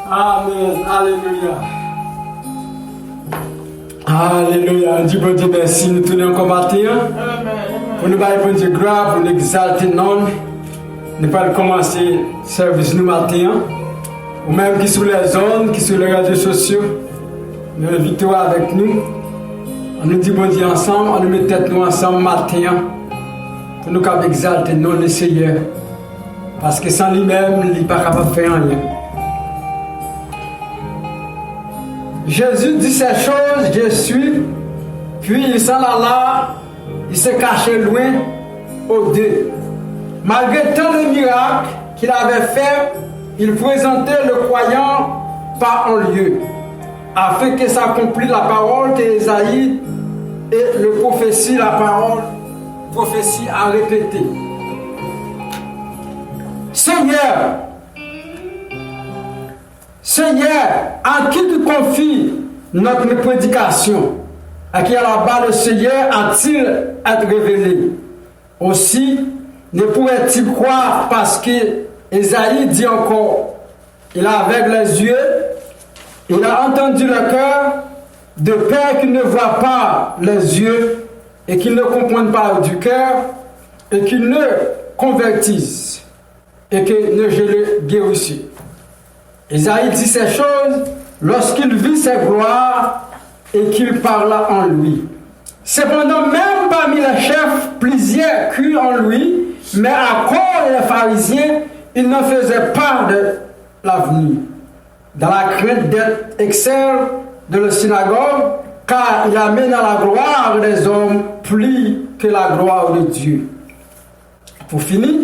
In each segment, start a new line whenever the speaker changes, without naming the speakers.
Amen. Alléluia. Alléluia. Dieu bon Dieu merci. Nous tournons encore matin. Pour nous bailler bon Dieu grave, pour nous exalter non. Nous pas commencer le service nous matin. Ou même qui sur les zones, qui sur les réseaux sociaux. Nous invitons avec nous. On nous dit bon Dieu ensemble, on nous met tête nous ensemble matin. Pour nous exalter non le Seigneur. Parce que sans lui-même, il n'est pas capable de faire rien. Jésus dit ces choses, je suis, puis il s'en alla, il se cachait loin aux deux. Malgré tant de miracles qu'il avait fait, il présentait le croyant pas en lieu, afin que s'accomplisse la parole qu'Ésaïe et le prophétie a répété. Seigneur, à qui tu confies notre prédication? À qui là-bas le Seigneur a-t-il été révélé? Aussi, ne pourrait-il croire parce que Ésaïe dit encore, il a aveugle les yeux, il a entendu le cœur, de peur qu'il ne voit pas les yeux et qu'il ne comprenne pas du cœur et qu'il ne convertisse et que ne je le guérisse. Ésaïe dit ces choses lorsqu'il vit ses gloires et qu'il parla en lui. Cependant, même parmi les chefs, plusieurs crurent en lui, mais à cause des pharisiens, ils n'en faisaient pas de l'avenir, dans la crainte d'être excellent de la synagogue, car il amène à la gloire des hommes plus que la gloire de Dieu. Pour finir,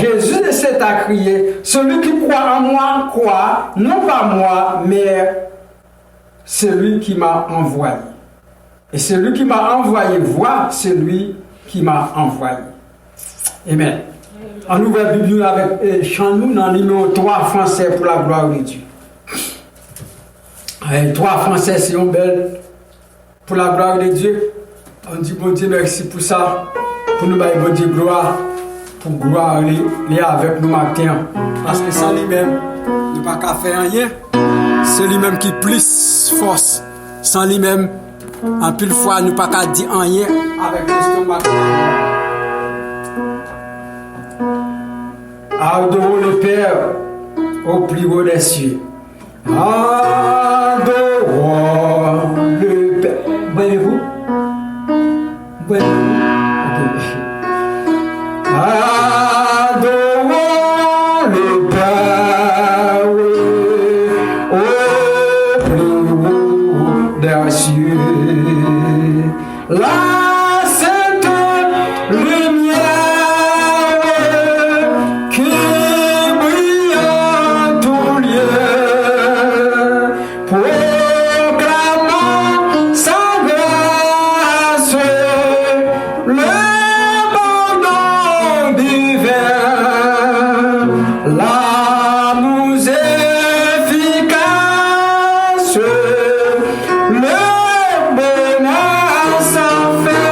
Jésus s'est à crier, celui qui croit en moi croit, non pas moi, mais celui qui m'a envoyé. Et celui qui m'a envoyé voit celui qui m'a envoyé. Amen. On ouvre la Bible avec Chan-nous dans le numéro 3 français pour la gloire de Dieu. 3 français, c'est une belle pour la gloire de Dieu. On dit bon Dieu merci pour ça. Pour nous bailler bon Dieu gloire. Pour gloire les avec nous matin. Parce que sans lui-même, nous ne pouvons pas faire rien. C'est lui-même qui plus force. Sans lui-même, en pile fois, nous ne pouvons pas dire rien avec le stomac. Adorons le Père au plus haut des cieux. Adorons le Père. Voyez-vous? Voyez-vous? Adorons le Père au plus haut des cieux. La sainte lumière qui brille en tout lieu, proclamant sa grâce, l'amour efficace, le bonheur sans fin.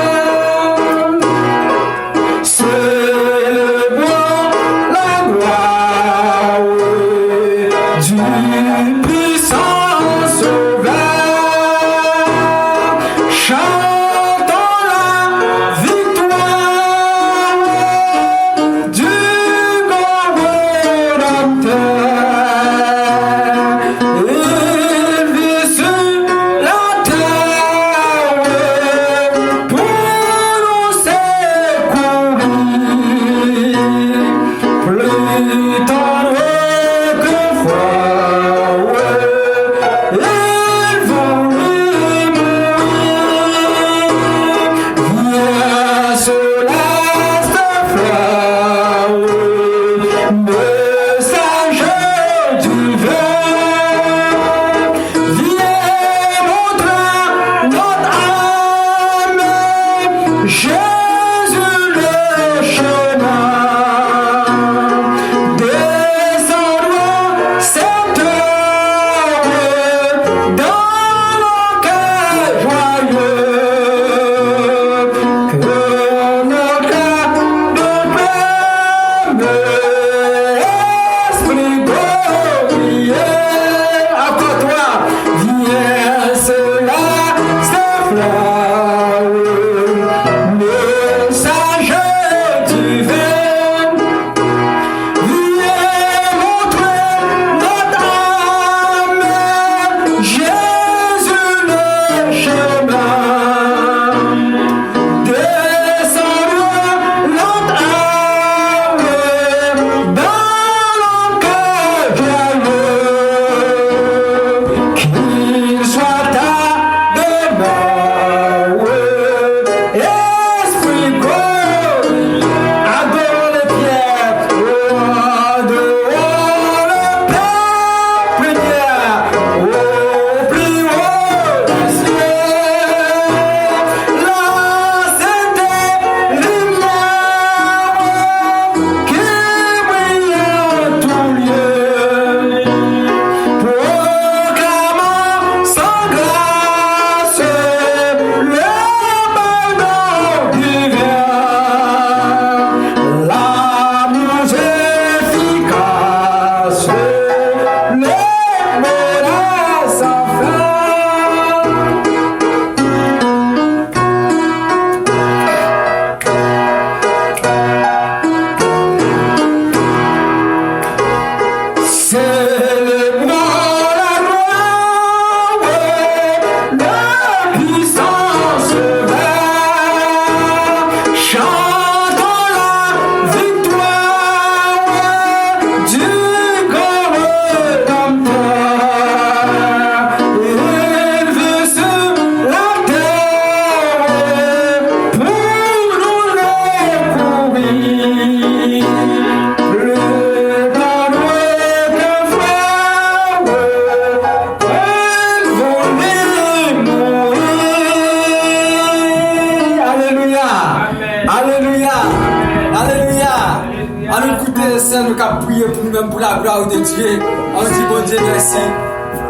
gloire de Dieu. On dit bon Dieu merci.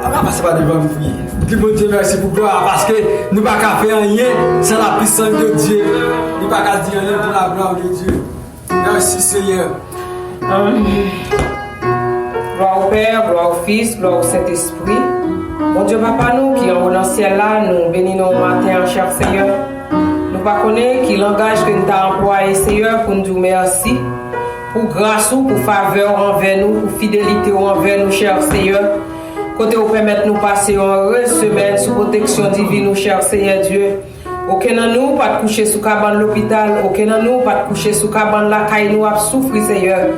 On va passer par devant vous prier. Dis bon Dieu merci pour gloire parce que nous ne pouvons pas faire rien sans la puissance de Dieu. Nous ne pouvons pas dire rien pour la gloire de Dieu. Merci Seigneur.
Amen. Gloire au Père, gloire au Fils, gloire au Saint-Esprit. Bon Dieu, Papa, nous qui en haut dans le ciel là, nous bénissons au matin, cher Seigneur. Nous ne connaissons pas qui langage que nous avons employé, Seigneur, pour nous dire merci. Pour grâce ou pour faveur envers nous, pour fidélité envers nous, cher Seigneur. Côté vous permettre nous passer une heureuse semaine sous protection divine, cher Seigneur Dieu. Aucun de nous pas de coucher sous cabane l'hôpital, aucun de nous pas de coucher sous cabane la caille nous a souffrir Seigneur.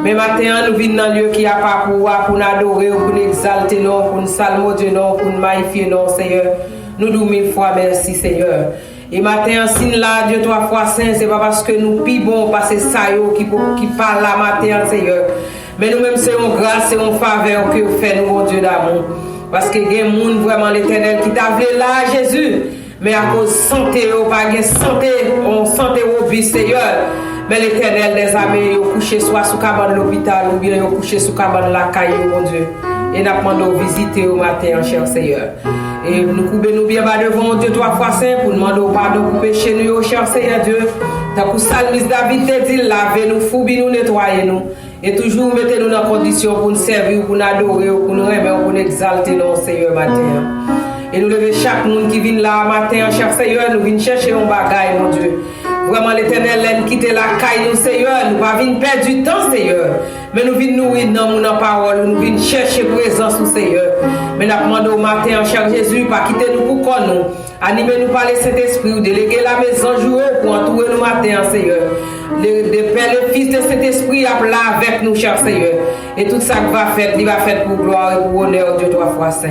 Mais maintenant nous venons dans un lieu qui a pas pour nous adorer, pour nous exalter, non, pour nous salmodier, non, pour nous magnifier, non, Seigneur. Nous nous mille fois merci Seigneur. Et matin, signe là, Dieu, 3 fois saint, c'est pas parce que nous pibons, parce que ça qui parle là matin, Seigneur. Mais nous-mêmes, c'est une grâce et une faveur que vous faites, nous, mon Dieu d'amour. Parce que il y a des gens vraiment l'éternel qui t'a vu là, Jésus. Mais à cause de santé, pas de santé, on santé au but, Seigneur. Mais l'éternel des armées, il couché soit sous cabane de l'hôpital, ou bien il couché sous cabane de la caille, mon Dieu. Et nous demandons de visiter au matin, cher Seigneur. Et nous coupons bien bas devant Dieu 3 fois saint pour demander pardon pour péché nous, cher Seigneur Dieu. Tant que Salmis David te dit, lavez-nous, foubis-nous, nettoyez-nous. Et toujours mettez-nous dans la condition pour nous servir, pour nous adorer, pour nous aimer, pour nous exalter, non, Seigneur, matin. Et nous levons chaque monde qui vient là matin, cher Seigneur, nous venons chercher un bagaille, mon Dieu. Vraiment, l'éternel aime quitter la caille, nous, Seigneur. Nous ne venons pas perdre du temps, Seigneur. Mais nous venons nourrir dans nos paroles, nous venons chercher présence, Seigneur. Mais nous demandons au matin, cher Jésus, pas quitter nous pour qu'on nous. Animez-nous par le Saint-Esprit, ou déléguer la maison jouer pour entourer nous matin, Seigneur. Le Père, le Fils de Saint-Esprit, là avec nous, cher Seigneur. Et tout ça qui va faire, il va faire pour gloire et pour honneur, Dieu 3 fois saint.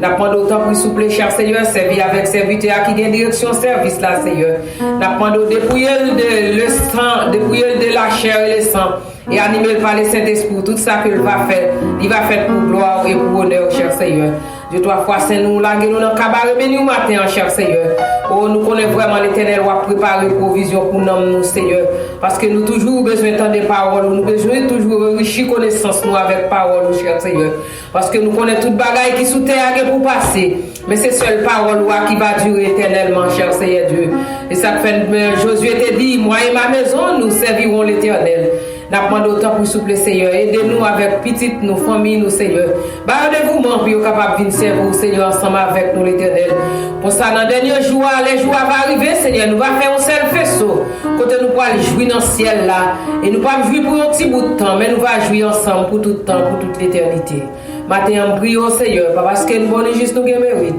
Nous demandons autant pour souple, cher Seigneur, servir avec serviteur qui a direction service là, Seigneur. Nous demandons de dépouiller le sang, dépouiller de la chair et le sang, et animer par le Saint-Esprit. Tout ça qu'il va faire, il va faire pour gloire et pour honneur, cher Seigneur. Dieu 3 fois saint, nous laguer nous dans le cabaret béni au matin, cher Seigneur. Oh, nous connaissons vraiment l'éternel va préparer provision pour nous, Seigneur. Parce que nous toujours besoin de des paroles, nous besoin toujours enrichir connaissance nous avec paroles, cher Seigneur. Parce que nous connaissons toute bagaille qui sous terre pour passer. Mais c'est seule parole qui va durer éternellement, cher Seigneur Dieu. Et ça fait, Josué te dit, moi et ma maison, nous servirons l'éternel. Nous demandons autant pour souple, Seigneur. Aidez-nous avec petites, nos familles, nous, Seigneur. Bardez-vous, pour être capable de servir, Seigneur, ensemble avec nous, l'éternel. Pour ça, dans les derniers jours, les jours vont arriver, Seigneur. Nous allons faire un seul faisceau. Côté nous allons jouir dans le ciel là. Et nous ne allons pas jouir pour un petit bout de temps, mais nous allons jouir ensemble pour tout le temps, pour toute l'éternité. Maintenant, prions, Seigneur, pas parce que nous bonnes juste nous mérite.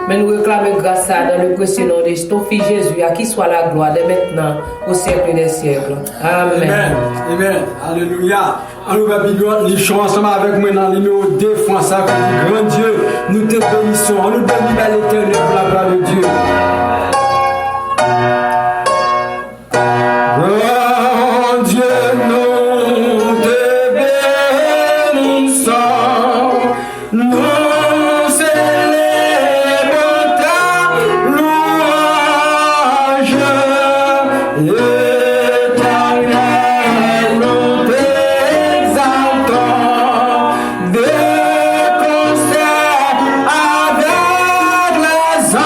Mais nous réclamons grâce dans le précieux nom de ton Fils Jésus, à qui soit la gloire dès maintenant, au siècle des siècles. Amen.
Amen. Amen. Alléluia. Alors, nous sommes ensemble avec moi dans le numéro 2, François, grand Dieu, nous te bénissons. On nous bénit à l'éternel pour la gloire de Dieu. Grand Dieu, nous te bénissons. Nous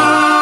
Avec les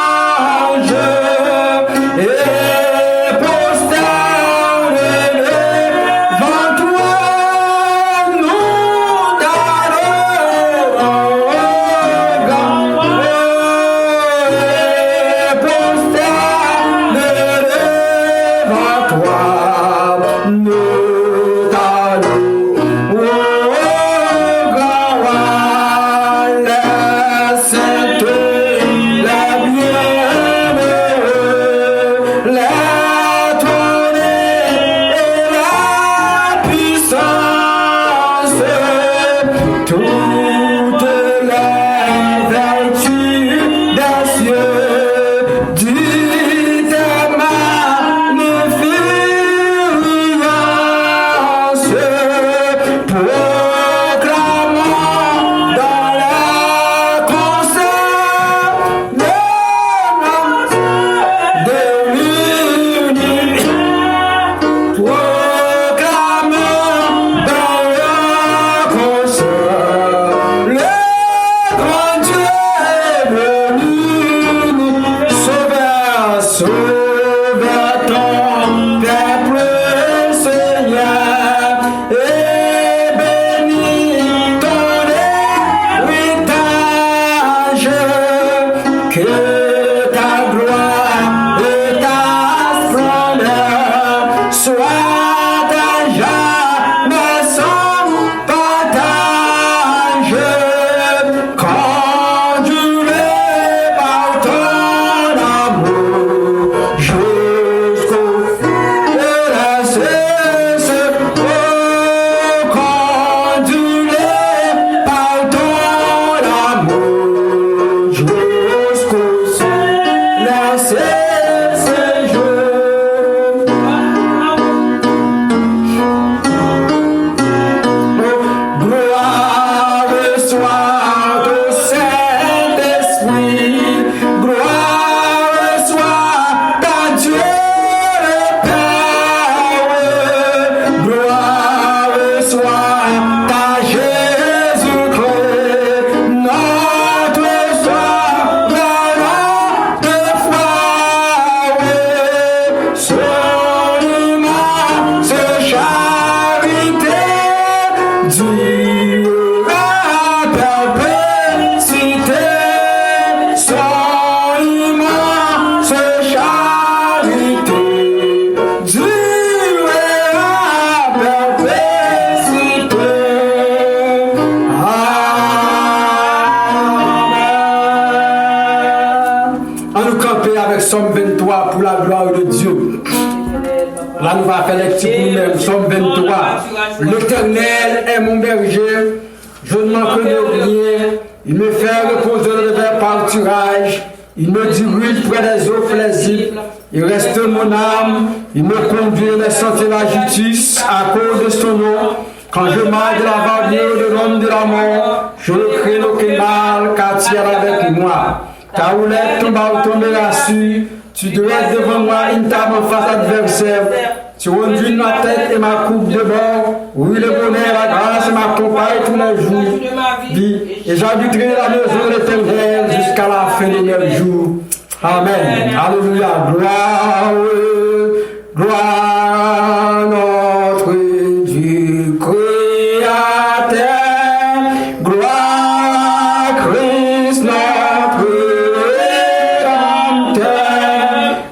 chanter avec Somme 23 pour la gloire de Dieu. Là, nous allons faire lecture pour nous-mêmes. Somme 23. L'Éternel est mon berger, je ne manque de rien. Il me fait reposer le vers pâturage. Il me dirige près des eaux paisibles. Il reste mon âme. Il me conduit dans les sentiers de la justice à cause de son nom. Quand je marche de la vallée de l'homme de la mort, je ne crains aucun mal, car tu es avec moi. Ta houlette tombe à tomber là-dessus. Tu dresses devant moi une table en face adversaire. Tu conduis ma tête et ma coupe de bord. Oui, le bonheur, la grâce m'accompagne tous les jours. Et j'habiterai la maison de l'Éternel jusqu'à la fin de mes jours. Amen. Alléluia. Gloire, gloire à notre Dieu créateur. Gloire à Christ notre Rédempteur.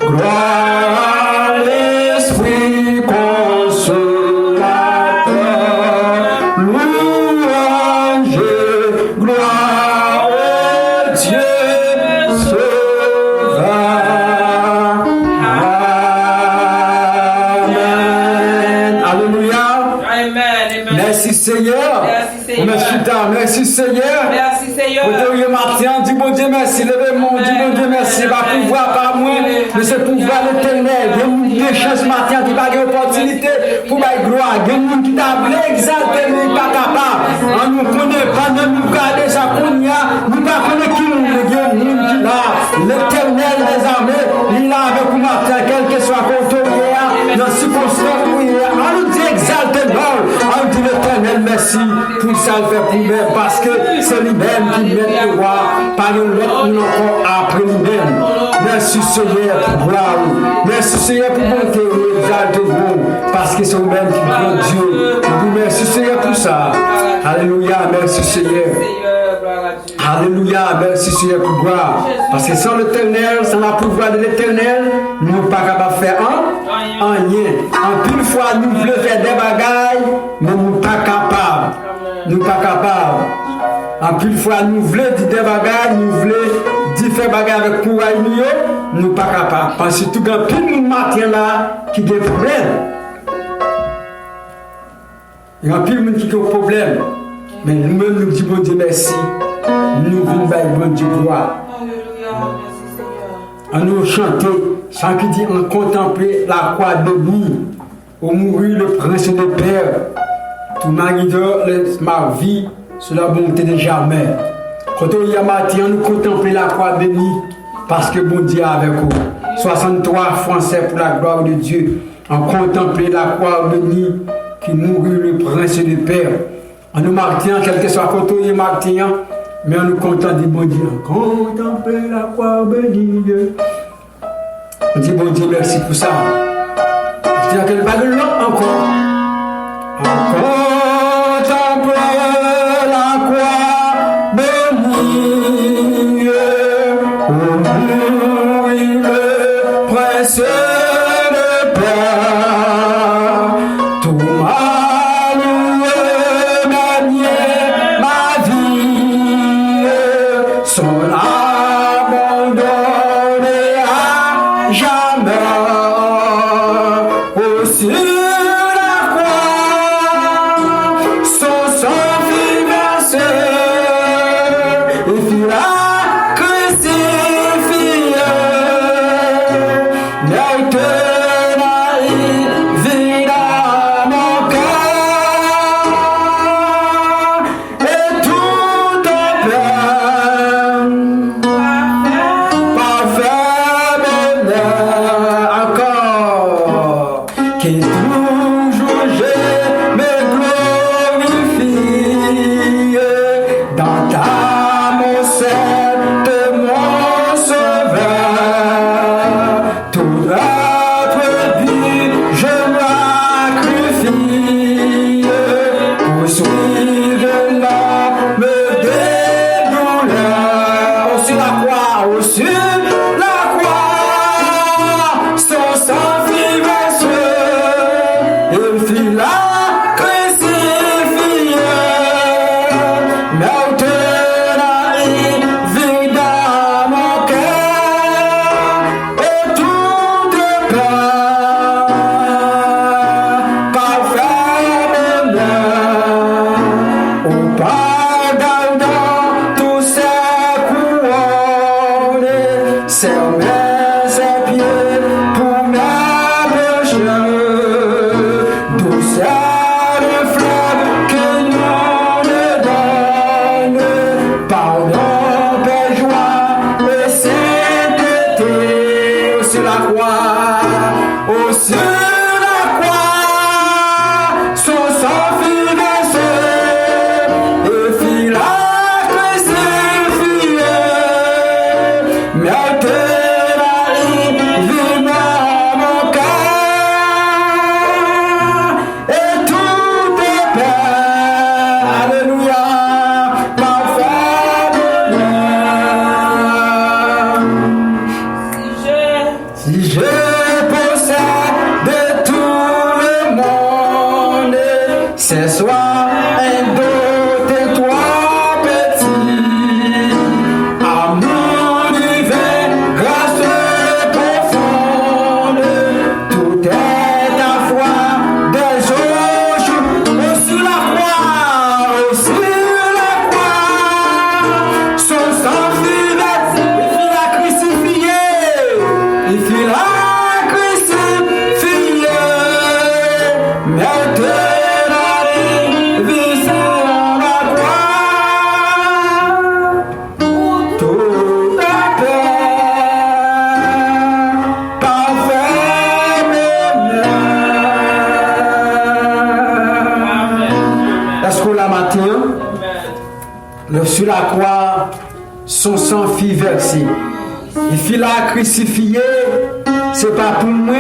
Gloire à l'Esprit consolateur. Louange, gloire au Dieu sauveur. Amen. Alléluia. Merci Seigneur. Merci Seigneur.
Merci Seigneur.
Aujourd'hui matin, dis bon Dieu merci. Levez-moi, dis bon Dieu merci. Pas pouvoir par moi, mais c'est pouvoir l'éternel. Il y a des chances matin, tu vas avoir opportunité pour la gloire. Il y a des gens qui t'ont exalté, mais pas capable. On nous connaît pas, nous garder ça qu'on y a. Nous ne connaissons qui nous est là. L'éternel des armées, il est là avec nous matin, quel que soit le côté dans la circonstance où il est. On nous dit exalté, non. On dit l'éternel merci pour ça le fait pour nous, parce que c'est lui-même qui met le roi, par l'autre nous encore après nous-mêmes. Merci Seigneur pour gloire. Merci Seigneur pour bonté, exalte-vous, parce que c'est vous-même qui prend Dieu. Merci Seigneur pour ça. Alléluia, merci Seigneur. Alléluia, merci Seigneur pour gloire. Parce que sans l'éternel, sans la pouvoir de l'éternel, nous ne sommes pas capables de faire rien. En plus fois, nous voulons faire des bagailles, mais nous ne sommes pas capables. Nous ne sommes pas capables. En plus fois, nous voulons dire des bagailles, nous voulons dire faire bagailles avec courage, nous ne sommes pas capables. Parce que tout le monde matin là qui a des problèmes. Il y a un peu de gens qui ont des problèmes. Mais nous-mêmes, nous disons bon Dieu merci. Nous venons bon Dieu gloire. On nous chanter, sans qui dit on contempler la croix de nuit, au mourir le prince de père. Tout mari de ma vie sur la bonté de jamais. Quand on y a matin, nous contempler la croix de nuit, parce que bon Dieu est avec nous. 63 Français pour la gloire de Dieu. On contempler la croix de nuit qui mourit le prince de père. On nous martyr, quel que soit quand on y martyr, mais on nous contente de bon Dieu. Contempler la croix bénie. On dit bon Dieu merci pour ça. Je dis à quel bague là encore. On contemple la croix bénie. On mourit le prince de père. Tout son abandonné à jamais. Aussi la croix, son sang fut versé, et fut la crucifié. fermer ses pieds pour m'abreuver. Douceur de fleuve que l'on me donne, pardon, paix, joie et sainteté. Sur la croix, sur la croix, son sang fut versé et fit la crucifiée. Mais que la vie dans mon cœur et tout est paix. Alléluia, parfait bonheur. Si je possède de tout le monde, c'est soit un d'autre et toi petit. Amour divin, grâce profonde, tout est à foi des jours sur la croix, son sang fut versé, il fit la crucifiée, il fit la crucifiée, mais de la vie sur la croix, tout est paix, parfait bonheur. Est-ce qu'on la matin? Sur la croix, son sang fit verser. Il fit la crucifiée. C'est pas pour moi,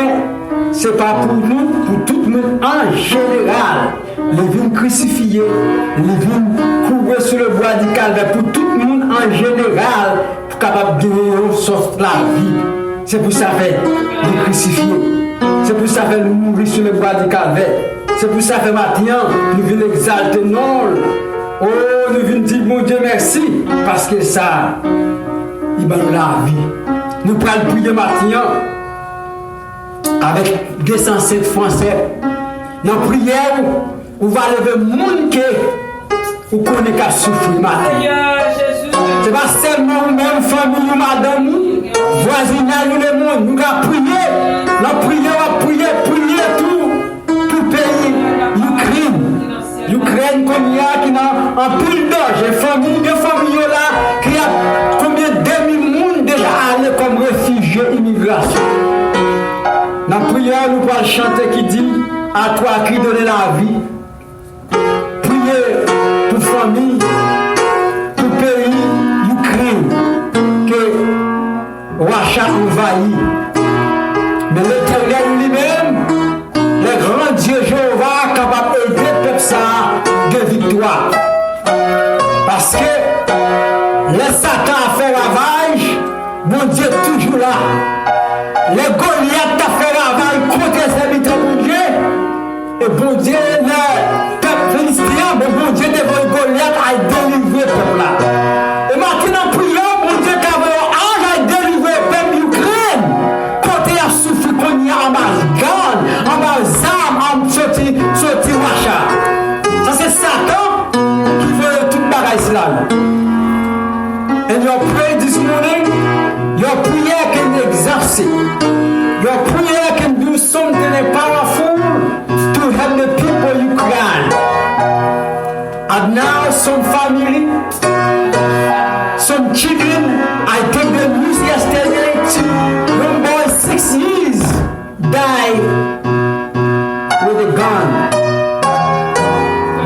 c'est pas pour nous, pour tout le monde en général. Les vignes crucifiées, les vignes couvertes sur le bois du calvaire, pour tout le monde en général, pour capable de donner sorte la vie. C'est pour ça que les crucifiés. C'est pour ça que nous mourir sur le bois du calvaire. C'est pour ça que maintenant, nous venons exalter non. Oh, nous venons dire mon Dieu merci, parce que ça, il va nous la vie. Nous prenons prier maintenant avec 207 français. Dans la prière, on va lever le monde qui connaît qu'à souffrir matin. C'est pas seulement nous-mêmes, famille, madame, voisinage, nous le monde. Nous allons prier. La prière, on va prier tout pour le pays. L'Ukraine comme il y a qui n'a un pile danger, famille là, qui a combien de demi-monde déjà allé comme réfugiés, immigration. Dans la prière, nous allons chanter qui dit à toi qui donne la vie. Priez pour famille, pour pays, Ukraine, que Russia envahit. Mais l'Éternel lui-même, le grand Dieu Jéhovah, capable d'aider le peuple ça de victoire. Parce que les Satan a fait ravage, mon Dieu est toujours là. Les Goliath a fait ravage contre les habitants de Dieu. Et bon Dieu, le peuple philistin, bon Dieu devant Goliath a délivré le peuple là. Et maintenant, prions, mon Dieu, car un ange a délivré le peuple d'Ukraine. Côté a souffert qu'on y a en Afghan, en Bazam, en sorti Russia. Ça c'est Satan qui veut tout le bagage là. And your prayer this morning, your prayer can exercise. Your prayer can do something powerful to help the people you can. And now some family, some children, I take the news yesterday, young boy 6 years died with a gun.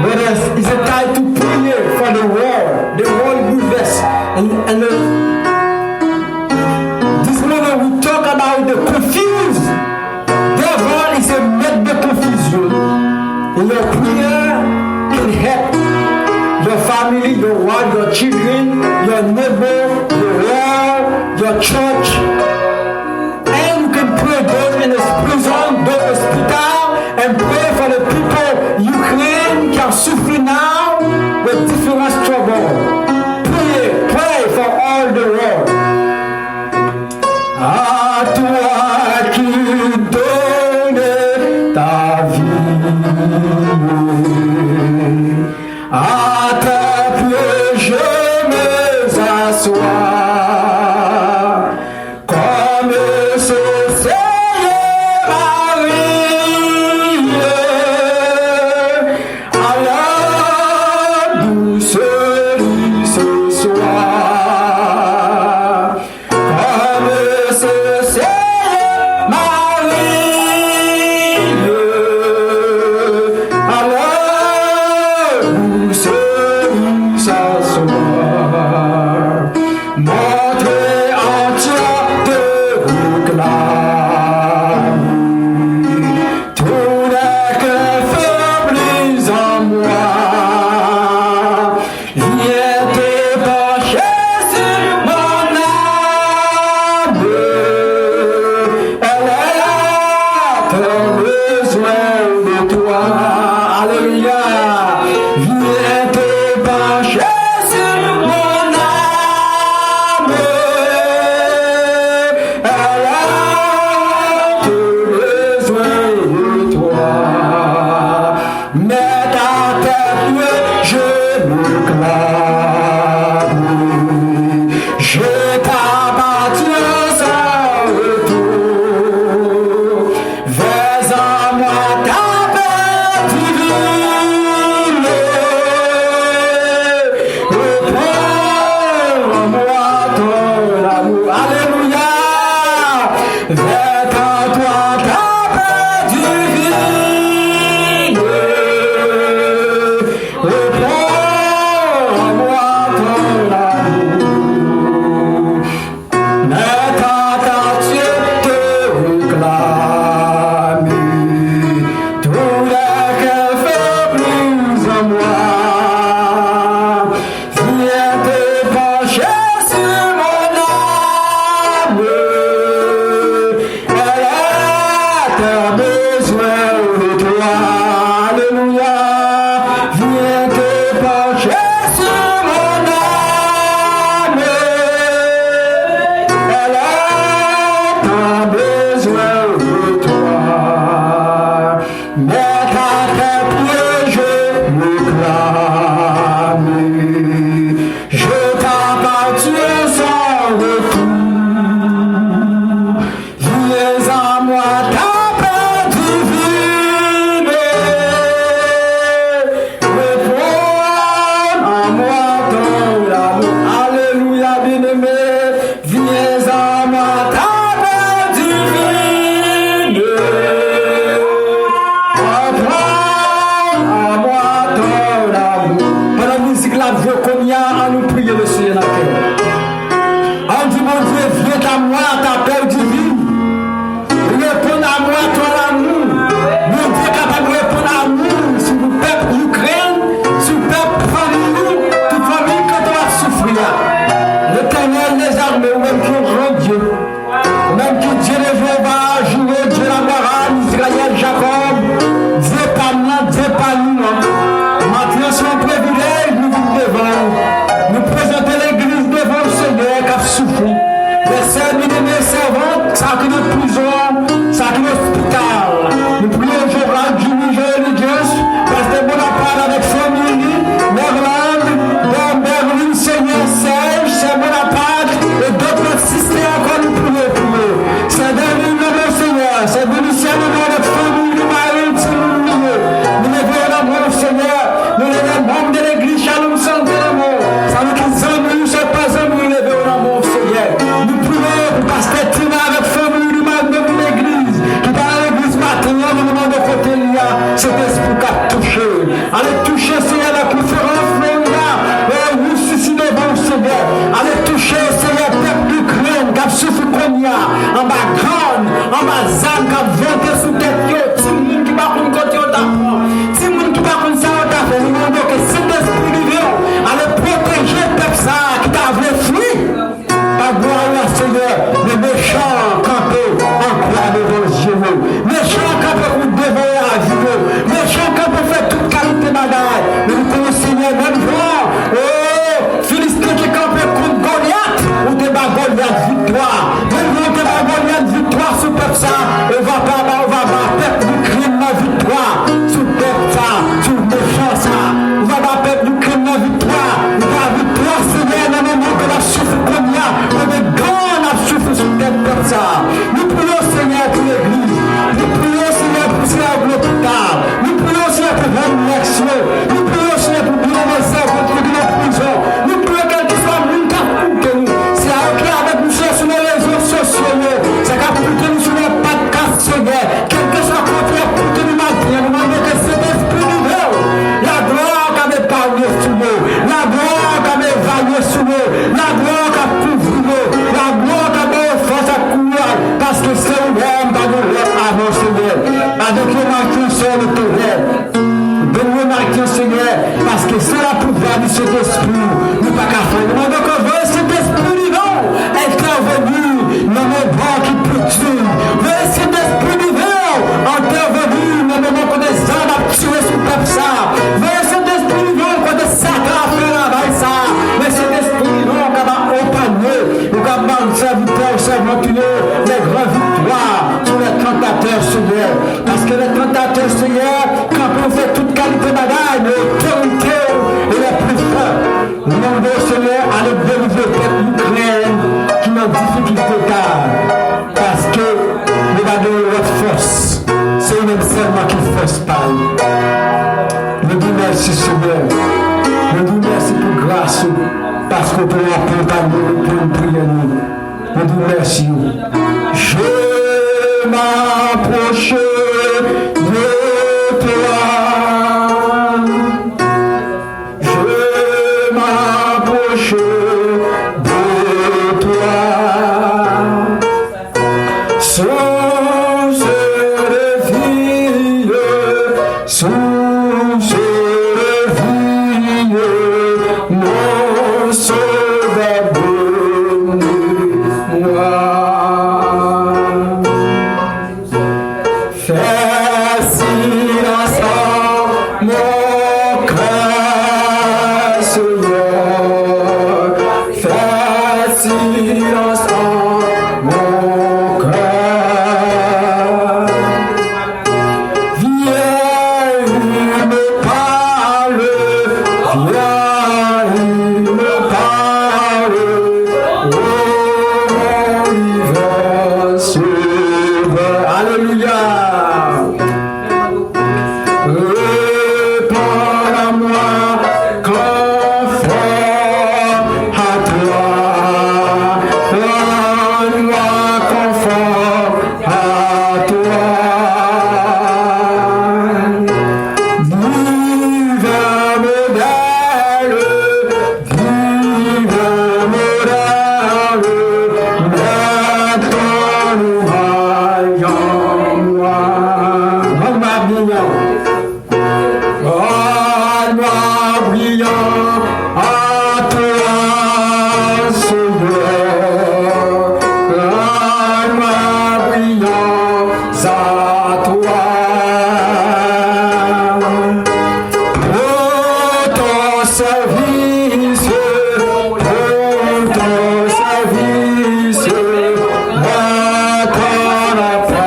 But it's a time to pray for the world movers. And this morning we talk about the confused. Devil is a make the confusion. And your prayer can help your family, your wife, your children, your neighbor, your world, your church. And you can pray those in the prison, those hospital, and pray for the people Ukraine can suffer now with different trouble. Pray for all the world. À toi qui donnes ta vie, à ta pied je me assois. Merci Seigneur. Je vous remercie pour grâce, parce que vous accompagnez pour nous prier. Je vous remercie. m'approche de toi. Je m'approche de toi. Source de vie, source de vie, mon sauveur bénis-moi. Fais silence en mon cœur, Seigneur. Fais silence en mon cœur. Viens, il me parle. Viens, il me parle. Oh, mon sauveur. Alléluia. Réponds à moi, conforme à toi. Rends-moi conforme à toi. Divin modèle, maintenant nous voyons moi. Rends-moi brillant. Rends-moi brillant à toi, Seigneur. Rends-moi brillant à toi. Pour ton service, maintenant la paix.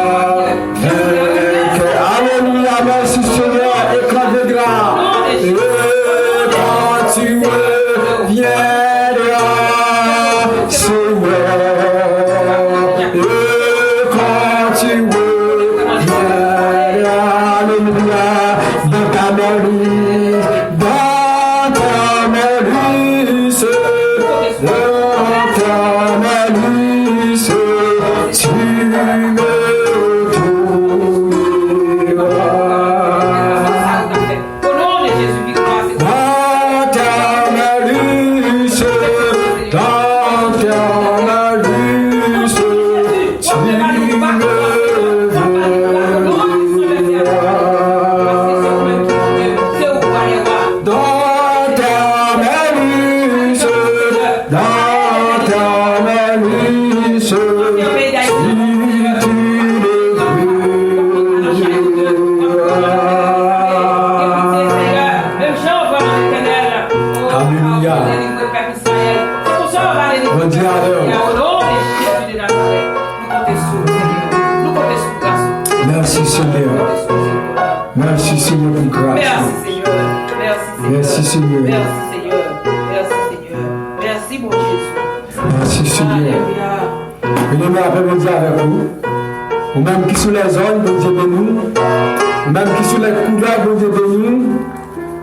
Alléluia, merci Seigneur, éclat de grâce. Et quand tu viendras, Seigneur. Et quand tu viendras, alléluia, dans ta malice, dans ta malice, tu me trouveras.
Au nom de Jésus, victoire, c'est ça.
Dans ta malice, tu me verras. Dans ta malice, Bon Dieu, merci Seigneur. Merci Seigneur pour grâce. Merci Seigneur.
Merci mon Jésus.
Merci Seigneur. Venez après-midi avec vous. Ou même qui sont les zones, bon Dieu bénis. Ou même qui sont les couleurs, bon Dieu bénis.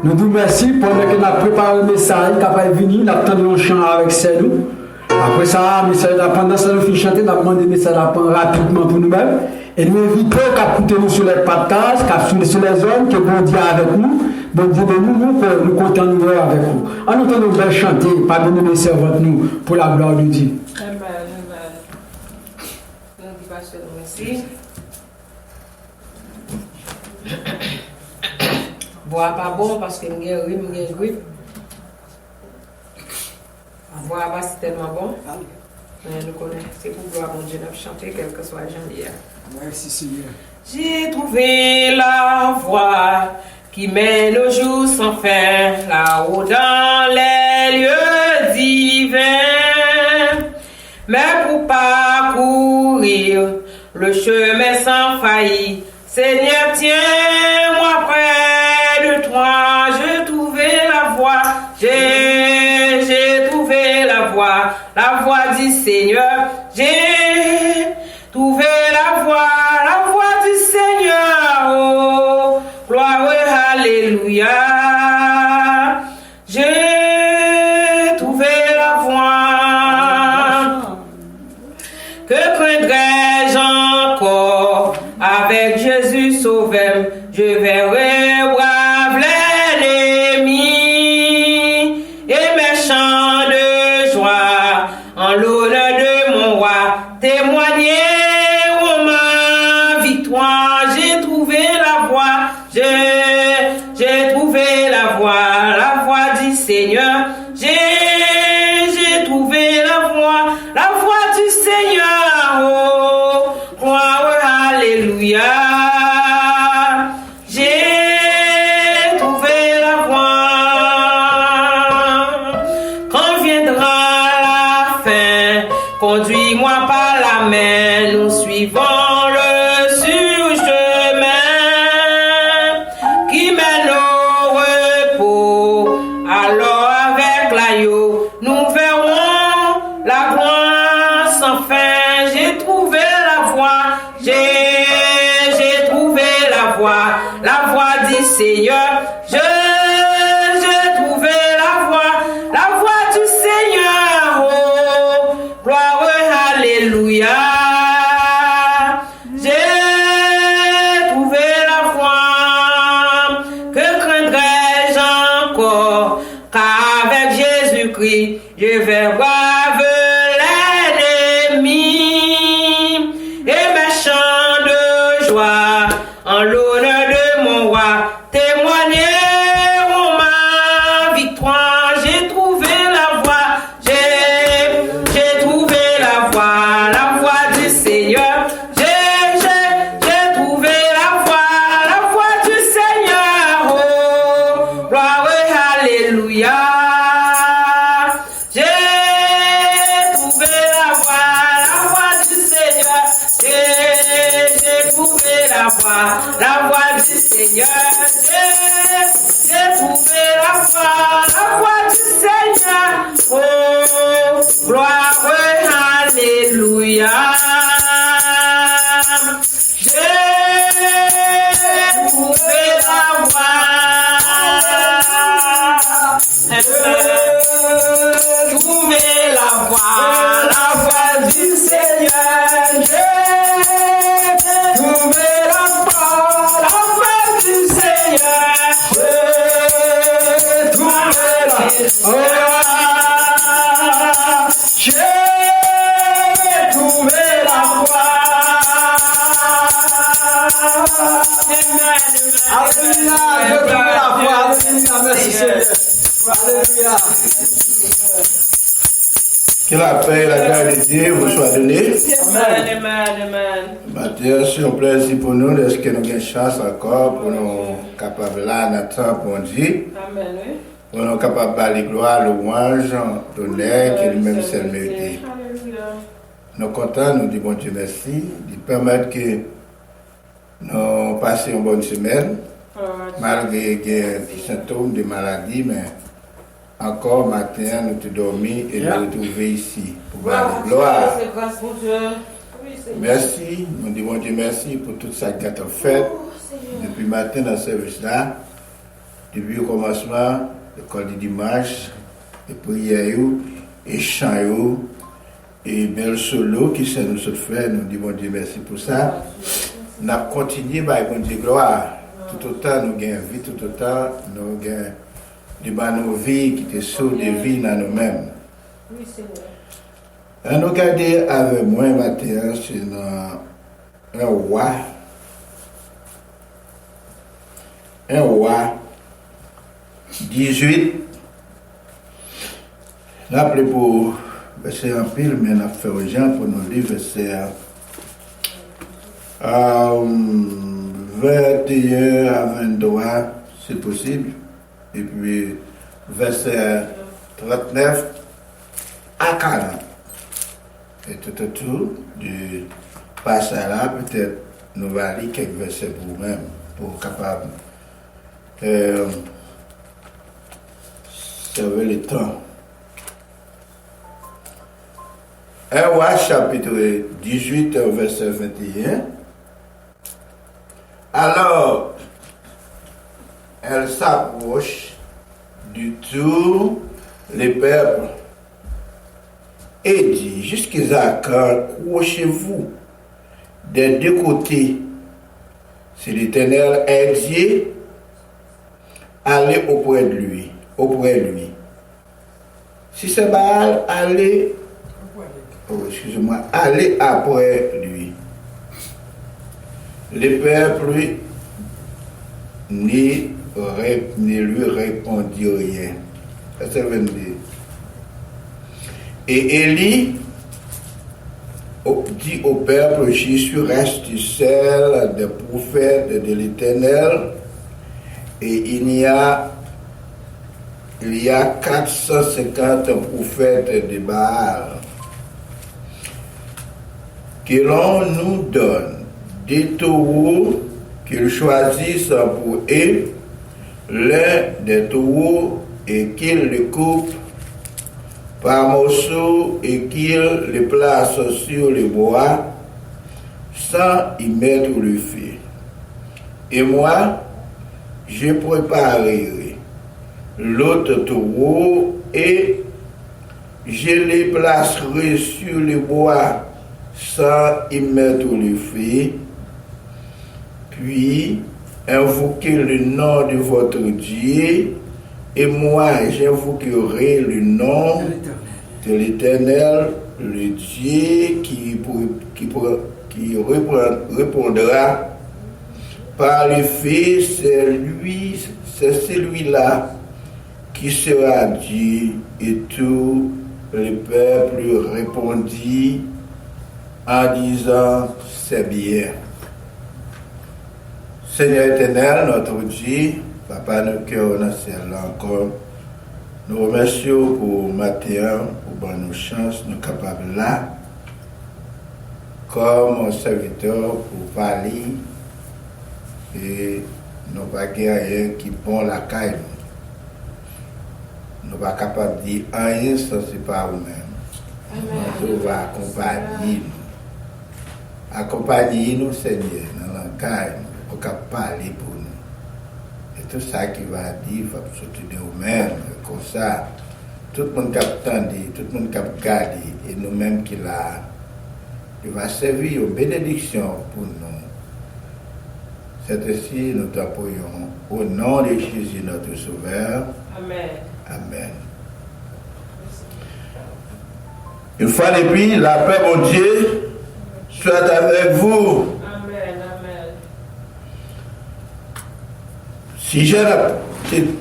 Nous disons merci pendant que nous avons préparé le message, qui va venir, nous attendons un chant avec nous. Après ça, pendant que nous finissons chanter, nous avons demandé le message rapidement pour nous-mêmes. Et nous invitons à écouter nous sur les partages, sur les zones, que bon Dieu avec nous. Bon Dieu de nous comptons nous avec vous. En nous tenons bien chanter, pardonnez nos servantes nous pour la gloire de Dieu.
Amen. Nous disons pasteur, merci. Boire pas bon parce que j'ai rime, j'ai grippe. Boire pas c'est tellement bon. Mais nous connaissons, c'est pour gloire mon Dieu, nous chanter quel que soit le janvier.
Merci Seigneur.
J'ai trouvé la voie qui mène au jour sans fin, là-haut dans les lieux divins. Mais pour parcourir le chemin sans faillir, Seigneur, tiens-moi près de toi. J'ai trouvé la voie, j'ai trouvé la voie du Seigneur. J'ai trouvé la voie du Seigneur. Oh, gloire, alléluia. J'ai trouvé la voie. Que craindrais-je encore? Avec Jésus sauveur, je verrai brave l'ennemi et mes chants de joie en l'honneur de mon roi. Témoigner ma victoire, j'ai trouvé la voie, j'ai trouvé la voie du Seigneur. J'ai trouvé la voie du Seigneur. Oh, gloire, alléluia. J'ai trouvé la voie. Quand viendra la fin, conduis-moi par la main, nous suivons le sur-chemin qui mène au repos. Alors avec l'agneau, nous verrons la gloire sans fin. J'ai trouvé la voie, j'ai trouvé la voie du Seigneur. J'ai trouvé la voie du Seigneur. Oh, gloire, alléluia. J'ai trouvé la voie. Que craindrais-je encore? Car avec Jésus-Christ, je vais brave l'ennemi et mes chants de joie en l'honneur de mon roi. Témoigner ma victoire, j'ai trouvé la voie, j'ai trouvé la voie du Seigneur. J'ai trouvé la voie du Seigneur. Oh, gloire, alléluia. J'ai trouvé la voie du Seigneur. J'ai trouvé la voie du Seigneur. J'ai trouvé la voie du Seigneur. Oh, gloire, alléluia. J'ai trouvé la voie. Trouver la voie du Seigneur. J'ai trouvé la voie du Seigneur. J'ai trouvé la j'ai trouvé la voie.
Alléluia, j'ai trouvé la voie. Alléluia, merci Seigneur. Alléluia.
Que la paix et la grâce de Dieu vous soient données.
Amen.
Matin, c'est un plaisir pour nous de ce que nous avons une chance encore pour nous capables là, notre temps pour Dieu.
Amen.
Pour nous capables de gloire, louange, d'honneur, qui lui-même s'est mérité. Nous sommes contents, nous disons bon Dieu merci, de permettre que nous passions une bonne semaine, malgré des symptômes de maladie, mais encore matin, nous te dormi et nous retrouver ici pour voir la gloire. Merci, nous disons bon Dieu merci pour tout ça que tu as fait depuis matin dans ce service-là, depuis le commencement, l'école du dimanche, les prières, les chants, et bel solo qui s'est nous fait, nous disons bon Dieu merci pour ça. Nous avons continué par bon Dieu gloire. Tout autant nous gagnons vie, tout autant nous gagnons nos vies qui te sauvent des vies dans nous-mêmes.
Oui, Seigneur.
Nous regardons avec moi matin sur un roi. Un roi 18. Rappelez pour verset en pile, mais on a fait aux gens pour nous lire verset 21 à 22, c'est possible. Et puis verset 39 à 40. Et tout autour du passage là, peut-être nous allons lire quelques versets pour nous-mêmes, pour capable servir le temps. 1 Roi chapitre 18, verset 21. Alors, elle s'approche du tout les peuples et dit, jusqu'à quand couchez-vous des deux côtés Si l'Éternel est Dieu, allez auprès de lui. Si c'est Baal, allez après lui. Les peuples ne lui répondirent rien. Verset 22. Et Élie dit au peuple, Jésus reste seul des prophètes de l'Éternel, et il y a 450 prophètes de Baal. Que l'on nous donne des taureaux qu'ils choisissent pour eux, l'un des taureaux, et qu'ils le coupent par morceaux et qu'ils les placent sur le bois sans y mettre le feu. Et moi, je préparerai l'autre taureau et je les placerai sur le bois sans y mettre le feu. Puis, invoquez le nom de votre Dieu, et moi j'invoquerai le nom de l'Éternel, le Dieu qui répondra par le feu. C'est celui-là qui sera Dieu. Et tout le peuple répondit en disant, c'est bien. Seigneur éternel, notre Dieu, Papa, nos cœurs dans le ciel encore, nous remercions pour matin, pour bonne chance, nous capables là, comme serviteur pour parler, et nous pas rien qui bon la caille. Nous pas capables de dire rien sans c'est pas vous-même. Nous va accompagner nous. Accompagnez-nous, Seigneur, dans la caille, pour parler pour nous. Et tout ça qui va dire, il va sortir de nous-mêmes, comme ça. Tout le monde qui a entendu, tout le monde qui a gardé, et nous-mêmes qui l'a, il va servir une bénédiction pour nous. C'est ainsi nous t'appuyons au nom de Jésus notre Sauveur.
Amen.
Amen. Une fois de plus, la paix, mon Dieu, soit avec vous.
Amen. Amen.
Si j'ai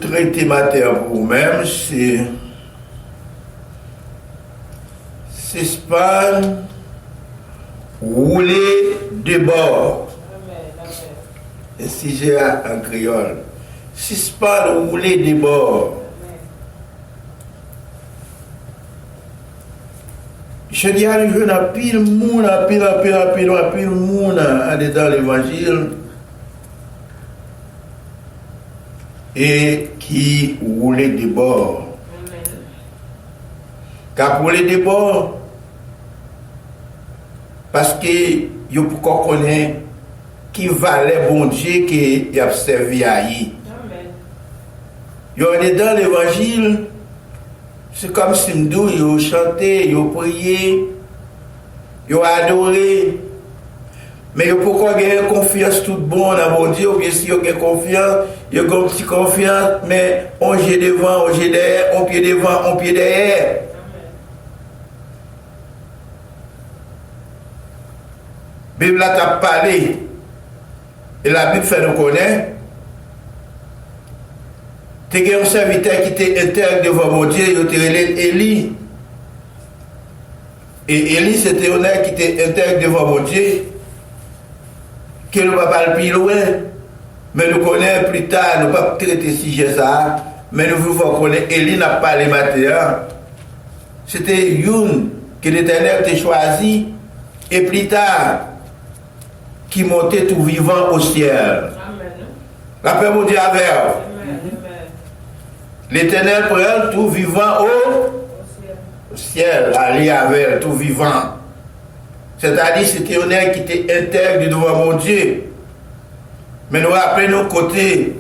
traité matin pour vous-même, c'est pas rouler de bord. Et si j'ai un créole, si pas rouler de bord. Je dis à l'évangile, à pile monde, à pile monde dans l'évangile et qui roulait de bord. Car pour les débords, parce que vous pouvez connaître qui valait bon Dieu qui a servi à lui. Vous êtes dans l'évangile, c'est comme si vous chantez, vous priez, vous adorez. Mais vous pouvez avoir confiance tout bon dans mon Dieu, ou bien si vous avez confiance, vous avez une petite confiance, mais on jette devant, on jette derrière, on pied devant, on pied derrière. La Bible t'a parlé, et la Bible fait nous connaître. Tu as un serviteur qui était intègre devant mon Dieu, il était Élie. Et Élie, c'était un homme qui était intègre devant mon Dieu, qui ne va pas le plus loin. Mais nous connaissons plus tard, nous ne pouvons pas traiter ce sujet ça, mais nous voulons connaître Élie n'a pas les matériaux. C'était une que l'Éternel t'a choisi, et plus tard, qui montait tout vivant au ciel. Amen. La paix mon Dieu avec l'Éternel prend tout vivant au ciel, aller avec tout vivant. C'est-à-dire c'était un homme qui était intègre devant mon Dieu. Mais nous rappelons nos côtés,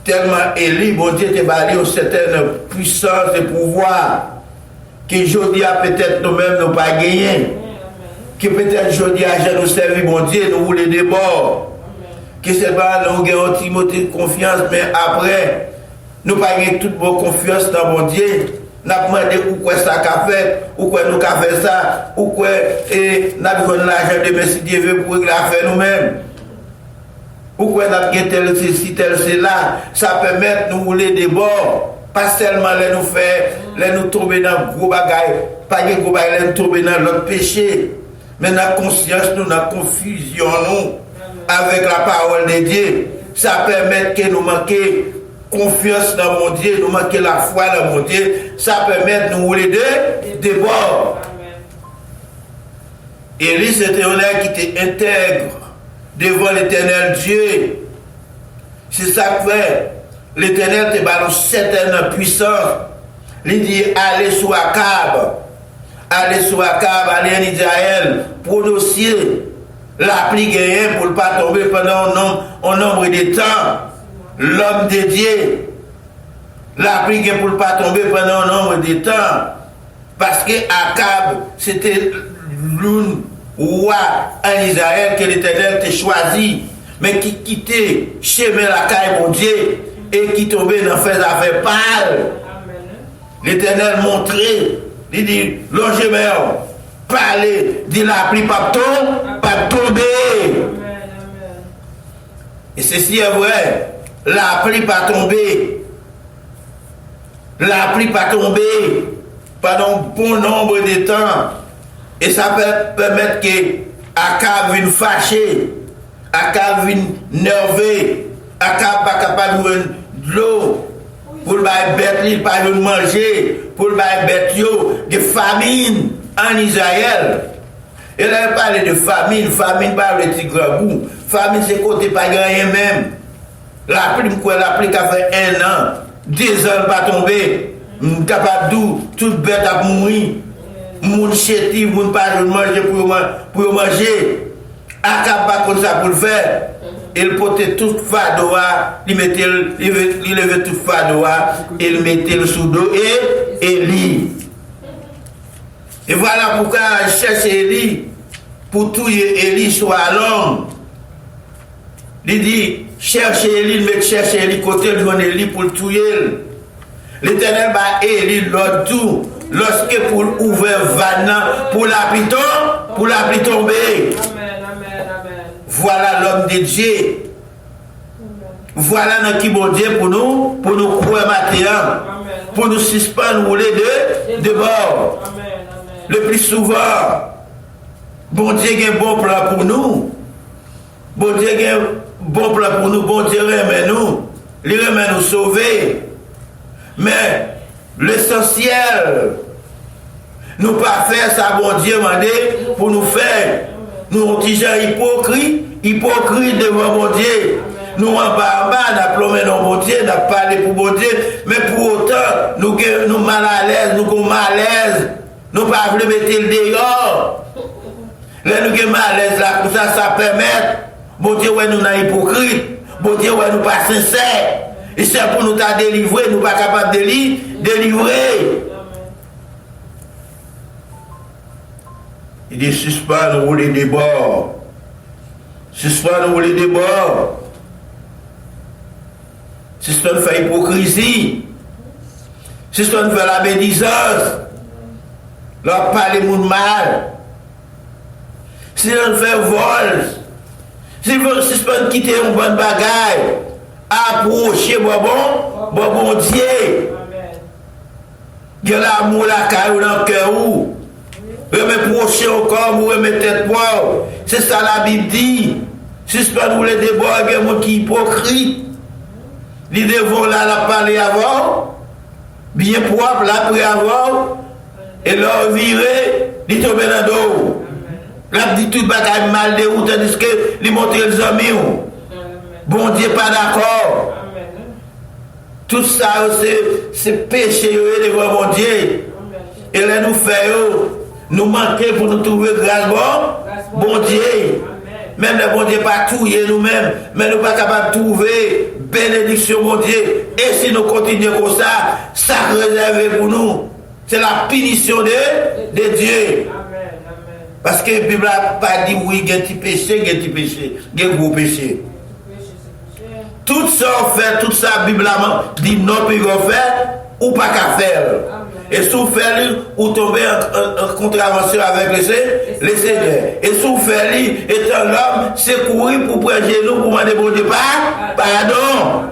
tellement Élie, mon Dieu était balé une certaine puissance et pouvoir, que aujourd'hui peut-être nous-mêmes nous pas gagné. Que peut-être aujourd'hui à nous servir mon Dieu, nous voulons des bords. Que que c'est pas nous avons Timothée de confiance, mais après, nous pas toute bonne confiance dans mon Dieu. Nous avons demandé où quoi ça qu'a fait, où quoi nous qu'a fait ça, où quoi et nous avons besoin de l'argent de Messie Dieu veut pour la faire nous-mêmes. Où quoi nous avons tel ceci, tel cela, ça permet de nous rouler des bords. Pas seulement les nous faire, les nous tomber dans gros bagaille, pas de gros bagaille, les nous tomber dans l'autre péché. Mais dans conscience, nous, dans confusion, nous, avec la parole de Dieu, ça permet que nous manquions confiance dans mon Dieu, nous manquons la foi dans mon Dieu, ça permet de nous rouler des bords. Élie, c'était un homme qui était intègre devant l'éternel Dieu. C'est ça que fait. L'Éternel te balance certaines puissances. Il dit, allez sur Akab, allez en Israël, prononcer la pluie gagnée pour ne pas tomber pendant un nombre de temps. L'homme de Dieu, la pluie gagnée pour ne pas tomber pendant un nombre de temps. Parce que Akab, c'était l'un roi en Israël que l'Éternel t'a choisi, mais qui quittait chemin la caille mon Dieu et qui tombait dans les affaires pâles. L'Éternel montrait, il dit, longez-moi, parlez, dit la pluie pas tomber. Et ceci est vrai, la pluie pas tomber. La pluie pas tomber pendant un bon nombre de temps. Et ça peut permettre que Akab vienne fâcher, Akab vienne nerver, Akab pas capable de l'eau pour le bête, il pas de manger, pour le bête, de famine en Israël. Et là, il parle de famine, famine pas le petit grand goût. Famine, c'est côté pas gagné même. La pluie qui a fait 1 an, 2 ans pas tomber, capable d'où, toute bête a mourir. Moun chéti, moun pas manger pour manger. Akab pas comme ça pour le faire. Il portait tout fadoa, il levait tout fadoa, il mettait le sous dos et Élie. Et voilà pourquoi je cherche Élie, pour tuer Élie soit l'homme. Il dit, cherchez Élie, mais cherchez Élie, côté de Élie pour le tuer. L'Éternel va Élie l'autre tout. Lorsque pour ouvrir Vanna pour la pluie tomber. Voilà l'homme de Dieu. Voilà dans qui bon Dieu pour nous croire matin, pour nous suspendre rouler de bord. Le plus souvent, bon Dieu a un bon plan pour nous. Bon Dieu a un bon plan pour nous. Bon Dieu remet nous. Il remet nous sauver. Mais l'essentiel, nous pas faire ça, bon Dieu mandé pour nous faire. Nous, petits gens hypocrites devant mon Dieu. Nous, en bas, nous plombé dans mon Dieu, nous parlé pour mon Dieu, mais pour autant, nous mal à l'aise, nous sommes mal à l'aise. Nous ne pouvons pas mettre le dehors. Là, nous sommes mal à l'aise, là, pour ça, ça permet. Bon Dieu, ouais, nous sommes hypocrites. Bon Dieu, ouais, nous pas sincères. Et c'est pour nous délivrer, nous ne sommes pas capables de délivrer. Il dit, suspend nous rouler des bords. Suspend nous rouler des bords. Suspend nous faire hypocrisie. Suspend nous faire la médisance. Leur parler moun mal. Si on fait vol. Si on suspend quitter une bonne bagaille. Approcher bon Dieu. Il y a l'amour la caille dans le cœur. Remet procher encore, vous remet tête moi. C'est ça la Bible dit. Suspend nous les débats, il y a des gens qui sont hypocrites. Ils devront là la parler avant, bien propre, là après avant, et leur virer, ils tombent dans le dos. Là, dit tout le bagaille mal de route, tandis que ils montrent les amis. Bon Dieu, pas d'accord. Tout ça, c'est péché devant mon Dieu. Et là, nous faisons. Nous manquons pour nous trouver grâce bon Dieu. Même le bon Dieu pas tout nous-mêmes, mais nous ne sommes pas capables de trouver bénédiction bon Dieu. Et si nous continuons comme ça, ça réservé pour nous. C'est la punition de Dieu. Parce que la Bible n'a pas dit oui, il y a un petit péché, il y a un petit péché, il y a un gros péché. tout ça on fait, tout ça, Bible dit non, puis on fait, ou pas qu'à faire. Et si vous faites, ou tomber en contravention avec le Seigneur. Et si vous faites, étant l'homme, c'est courir pour prendre genou, pour demander bon Dieu pardon.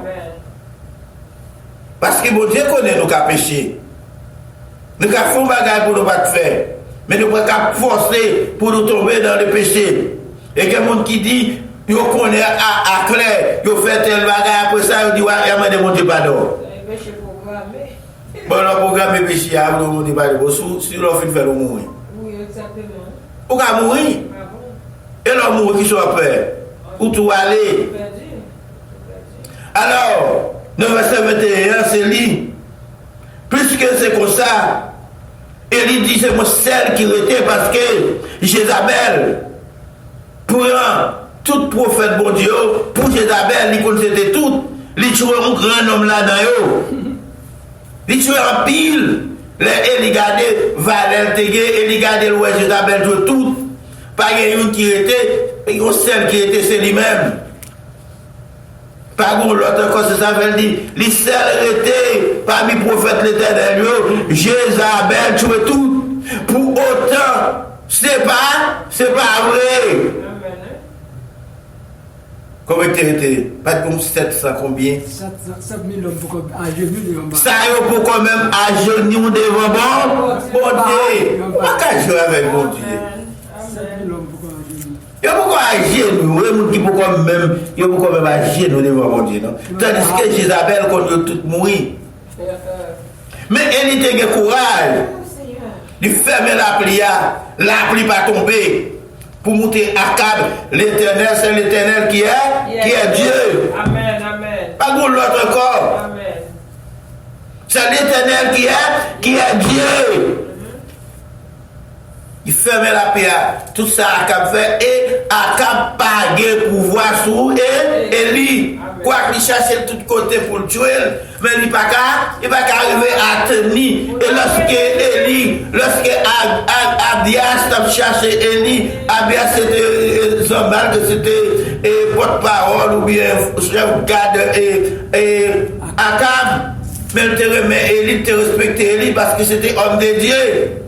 Parce que bon Dieu connaît nous qu'à pécher. Nous qu'à faire des choses pour nous pas faire. Mais nous ne pouvons pas forcer pour nous tomber dans le péché. Et il y a des gens qui disent, ils connaissent à clair, ils fait tel bagage, après ça, ils disent, il y a des gens qui pardon. Bon, le programme est péché, il y a des gens qui pardon. Si l'on fait le mourir.
Oui, exactement.
Ou qu'à mourir. Et l'on mourir qui soit peur. Où tu vas aller. Alors, le verset 21, c'est lui. Puisque c'est comme ça, Élie dit c'est moi celle qui était parce que Jézabel prend tout prophète bon Dieu pour Jézabel, il connaissait tout, il tuait un grand homme là dans eux, il tuait en pile, il gardait Valel Tégué, il gardait le Jézabel tout, pas une qui était, une celle qui était c'est lui-même. Par contre, l'autre cause, ça veut dire, les seuls étaient parmi les prophètes l'éternel, Jézabel, tu veux tout. Pour autant, c'est pas vrai. Combien était? Pas comme 700 combien?
7 000 hommes pour à genoux.
Ça y est pour quand même à genoux devant bon Dieu. Pourquoi qu'à jouer avec bon Dieu?
7 000 hommes pour à genoux.
Il y a beaucoup à genoux, il y a beaucoup même à genoux devant mon Dieu, non? Tandis que Jézabel, quand ils tout mourir. Mais elle était de courage, de fermer la pluie pas tomber, pour monter à Akab. L'éternel, c'est l'éternel qui est Dieu.
Amen, amen.
Pas pour l'autre encore.
Amen.
C'est l'éternel qui est Dieu. Il fermait la paix, tout ça Akab fait et Akab pas de pouvoir sur Élie. Quoi qu'il cherche de tous côtés pour le tuer, mais il pas arriver à tenir. Et lorsque Abias cherché Élie, Abias c'était Zambal, que c'était porte-parole ou bien chef garde et Akab, même Élie te respectait Élie parce que c'était homme de Dieu.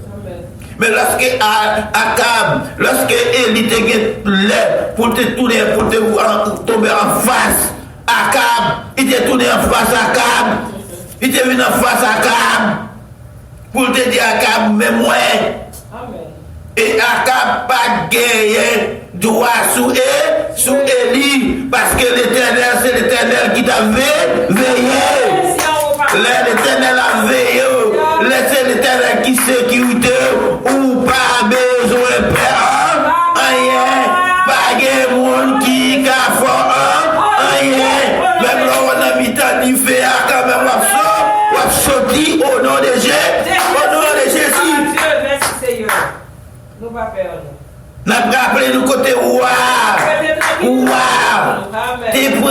Mais lorsque Akab, lorsque Élie te guette pour te tourner, pour te tomber en face, Akab, il te tourné en face Akab, il te venu en face Akab, pour te dire Akab, mais moi, et Akab pas gagné droit sous Élie, parce que l'éternel, c'est l'éternel qui t'a veillé. L'éternel a veillé. Laissez l'éternel qui sécurité ou pas besoin de peur. Rien. Pas de monde qui a fait rien. Même là, on a mis tant d'y faire quand même. On a sorti au nom de Jésus. Au nom de Jésus.
Merci Seigneur. Nous pas perdre.
N'a pas rappelé nous côté waouh. Tu prends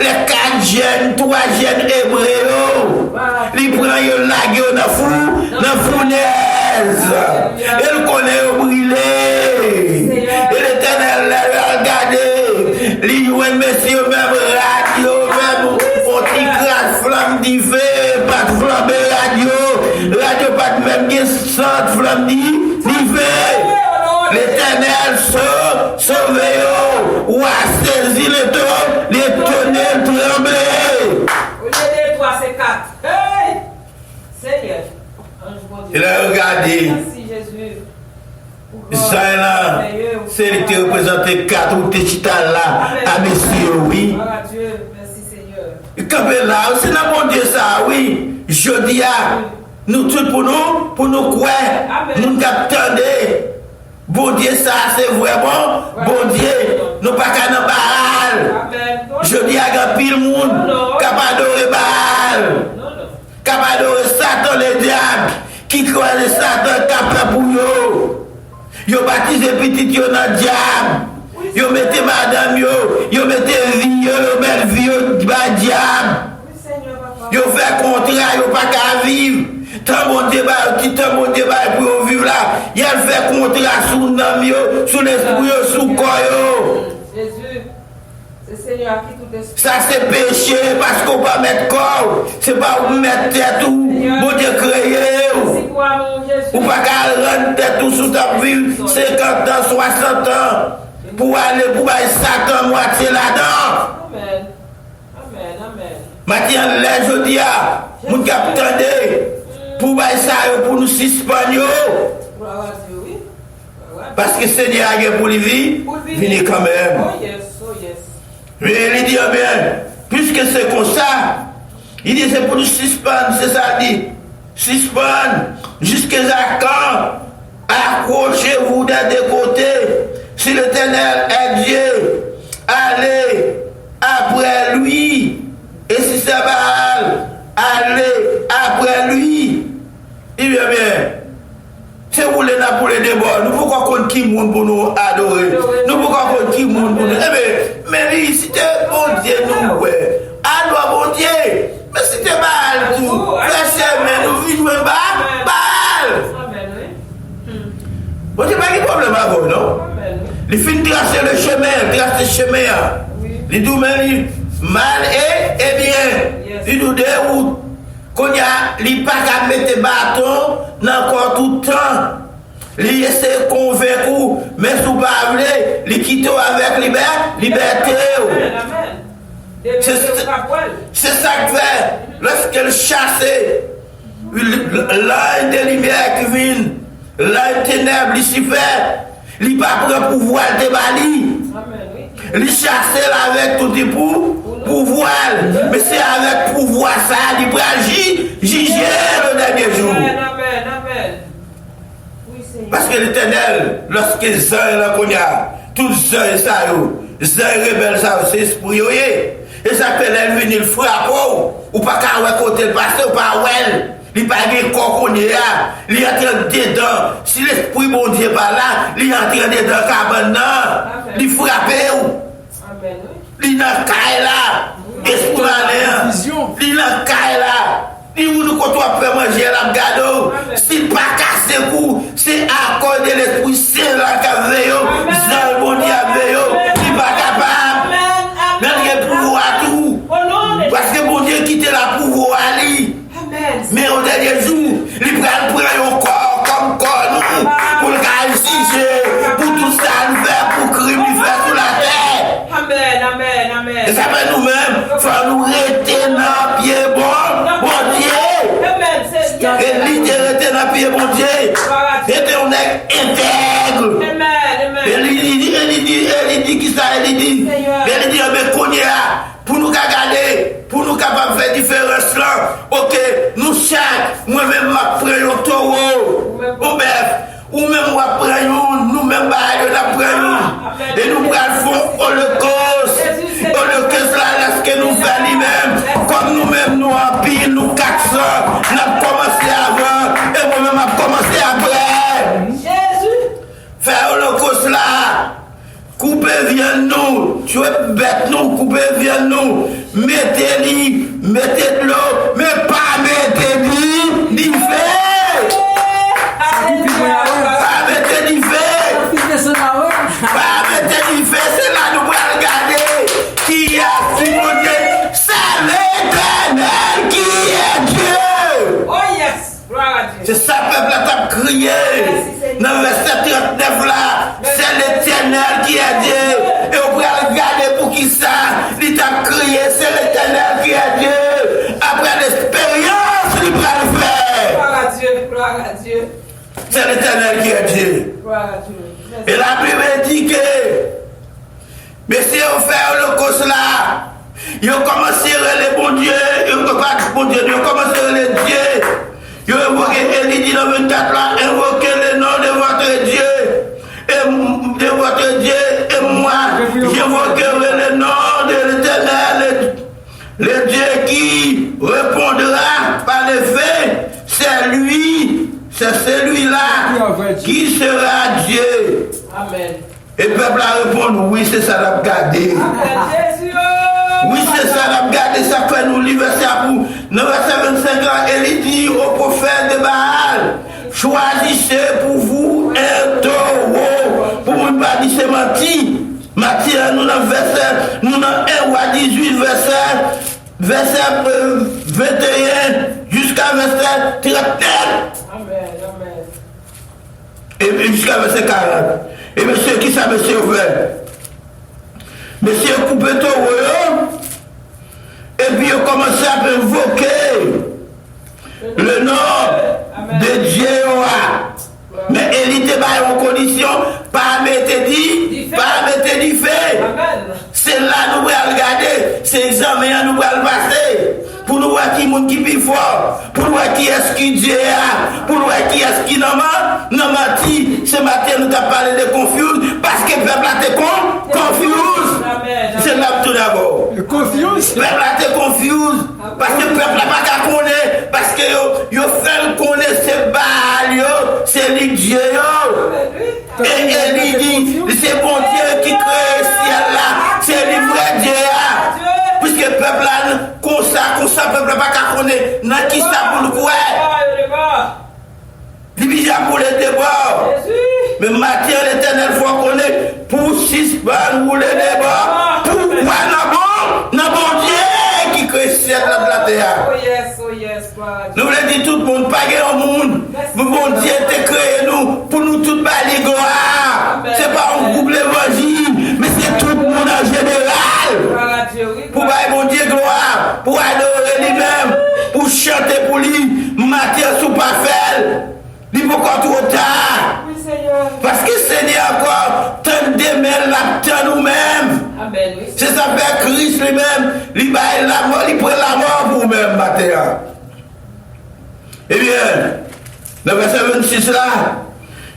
les 4 jeunes, 3 jeunes hébreux. Il prend le lague dans fournaise. Il connaît au brûlé. Et l'éternel l'a regardé. Il joue un monsieur même radio, même on t'écrase flamme d'hiver, pas de flamme radio. Radio pas de même qui sent flamme d'hiver. L'éternel sauve ou a saisi le trône, les tonnerres tremblés.
Au lieu de 3, c'est 4. Hey! Seigneur.
Il a regardé.
Merci Jésus.
Ça là, c'est lui qui représente 4 ou Téchita là, à messieurs, oui.
Dieu, merci Seigneur.
Et quand là, c'est la bon Dieu ça, oui. Je dis à nous tous pour nous croire, nous attendons. Bon Dieu, ça c'est vraiment bon Dieu. Nous pas qu'à nous barrer. Je dis à grand pile monde, capable de barrer. Capable de Satan le diable, qui croit le Satan capable pour eux. Yo baptisé petit yo dans le diable. Yo mettez madame yo mettez vie yo belle vie yo dans diable. Yo fait contrat, yo pas qu'à vivre. Tant bon débat pour vivre là. Il a fait contrat sous l'âme, sous l'esprit, sous le corps.
Jésus, c'est Seigneur.
Ça c'est péché parce qu'on va mettre corps. C'est pas vous mettre tête ou bon Dieu créé. Ou pas qu'à rendre tête ou sous ta vie 50 ans, 60 ans pour aller pour aller Satan moitié là-dedans.
Amen. Amen. Amen.
Maintenant, là, je dis à mon capitaine pour aller ça pour nous suspendre. Parce que le Seigneur a pour lui venez quand même.
Oh yes, oh yes.
Mais il dit bien, puisque c'est comme ça, il dit c'est pour nous suspendre, c'est ça il dit. Suspendre jusqu'à quand? Accrochez-vous d'un des côtés. Si l'Éternel est Dieu, allez après lui. Et si c'est Baal, allez après lui. Il vient bien. C'est vous les là pour les débats. Nous pouvons qu'on qui monde pour nous adorer. Nous pouvons qu'on qui monde pour nous. Eh bien, mais si t'es bon Dieu, nous, ouais. Alors, bon Dieu. Mais si t'es Baal, tout. Mais nous vivons Baal. Bon Dieu, pas de problème avec vous, non? Il finit de tracer le chemin, Il dit mal et bien. Il nous déroute. Quand il n'y a pas qu'à mettre bâton dans tout le temps. Il essaie de convaincre, mais si vous pas voulez, il quitte avec liberté. C'est ça que fait. Lorsqu'il chasse, l'âne des lumières qui vient, l'âne ténèbres, Lucifer, il n'a pas pris pouvoir de Bali. Il chasse avec tout le pouvoir. Mais c'est avec pouvoir ça, il peut agir, juger le dernier jour. Parce que l'Éternel, lorsqu'il s'en là qu'on a, tout ça, ça rebelle ça, c'est esprit. Et ça peut venir frapper, ou pas qu'à côté le passé, ou pas ouais. Il n'y a pas de corps qu'on est là, il est en train dedans. Si l'esprit bon Dieu pas là, il est en train dedans cabane, il frappe. Il n'a qu'à là, esprit malin, il n'a qu'à là. Il nous côtoie peut manger la gado. S'il pas cassé coup, c'est à cause de l'esprit saint là qu'a veillé. C'est le bon Dieu veillé. Il pas capable. Mais il a pouvoir tout. Parce que bon Dieu quitte la pouvoir à lui. Mais au dernier jour, il prend un corps comme corps nous. Pour le cas ici, pour tout ça, nous faire pour crime, nous faire sur la terre.
Amen.
Et ça fait nous-mêmes, il faut nous rester dans pied bon Dieu. Et l'idée était dans pied bon Dieu. Et on est intègre. Elle dit qui ça, elle dit. Elle dit, mais qu'on y a, pour nous garder, pour nous capables de faire différence là. Ok, nous chaque, moi-même, je prends un taureau, au bœuf, ou même moi prenons, nous-mêmes, nous prenons. Et nous prenons holocauste. Holocauste là, ce que nous faisons lui-même. Comme nous-mêmes, nous en pile, nous 400. Nous avons commencé avant, et moi-même, j'ai commencé après.
Jésus.
Faire holocauste là. Coupez viande nous, tuez bête nous, coupez viande nous, mettez-lui, mettez de l'eau, mais pas mettez-lui du feu. Pas mettez du feu. Pas mettez du feu, c'est là nous allons regarder qui a fondé, c'est l'Éternel qui est Dieu.
Oh yes, gloire à Dieu.
C'est ça, peuple, a crié. Dans le verset 39 là, c'est l'Éternel qui a Dieu. Et on peut regarder pour qui ça. Il t'a crié, c'est l'Éternel qui a Dieu. Après l'expérience, il va le faire.
Gloire à Dieu.
C'est l'Éternel qui a Dieu.
Gloire à Dieu.
Et la Bible dit que, mais si on fait l'holocauste là, ils ont commencé les bons dieux, ils ont commencé les dieux. Ils ont invoqué, il dit dans 24 là, invoquez le nom de votre Dieu. Et de votre Dieu, et moi, j'invoquerai le nom de l'Éternel, le Dieu qui répondra par les faits. C'est lui, c'est celui-là qui sera Dieu.
Amen.
Et le peuple a répondu, oui, c'est ça l'a gardé. Oui, c'est ça l'a gardé, ça fait nous livrer ça pour. Dans le verset 25 ans, il dit au prophète de Baal, choisissez pour vous un taureau, pour ne pas dire c'est menti. Matthieu, nous dans verset, nous dans 1 roi 18, verset 21 jusqu'à verset 39.
Amen.
Et jusqu'à verset 40. Et monsieur, qui ça, monsieur, fait? Monsieur coupé ton royaume. Et puis il commence à invoquer le nom de Dieu. Mais il était pas en condition, pas mettre dit, pas mettre dit fait. C'est là nous allons regarder, ces examens nous allons passer. Pour nous voir qui est qui plus fort, pour nous voir qui est-ce qui Dieu a, pour nous voir qui est-ce qui n'a pas. Non, Mati, ce matin nous avons parlé de confuse, parce que le peuple a été confuse. C'est là tout d'abord.
Confuse.
Le peuple a été confuse, parce que le peuple n'a pas qu'à connaître, parce que yo fait connaître ces balles, c'est les Dieu. Et il dit, c'est bon Dieu qui crée le ciel là, c'est le vrai Dieu. Puisque le peuple là, comme ça, le peuple n'a pas qu'à connaître, n'a qui ça pour le quoi. Division pour les débats. Mais matière l'éternel faut connaître pour 6 balles ou les débats. Pourquoi n'a bon Dieu qui crée le ciel de la terre.
Oh yes.
Nous voulons dire tout le monde, pas au monde. Mais bon Dieu t'a créé nous pour nous tous balayer gloire. C'est pas un groupe l'évangile, mais c'est tout le monde en général. Pour bailler mon Dieu gloire, pour adorer lui-même, pour chanter pour lui, matière sous parfait. Il faut encore trop tard. Parce que Seigneur encore, tant d'aimer l'attend nous-mêmes. C'est ça fait Christ lui-même, il prend la mort pour nous-mêmes, matin. Eh bien, le verset 26 là,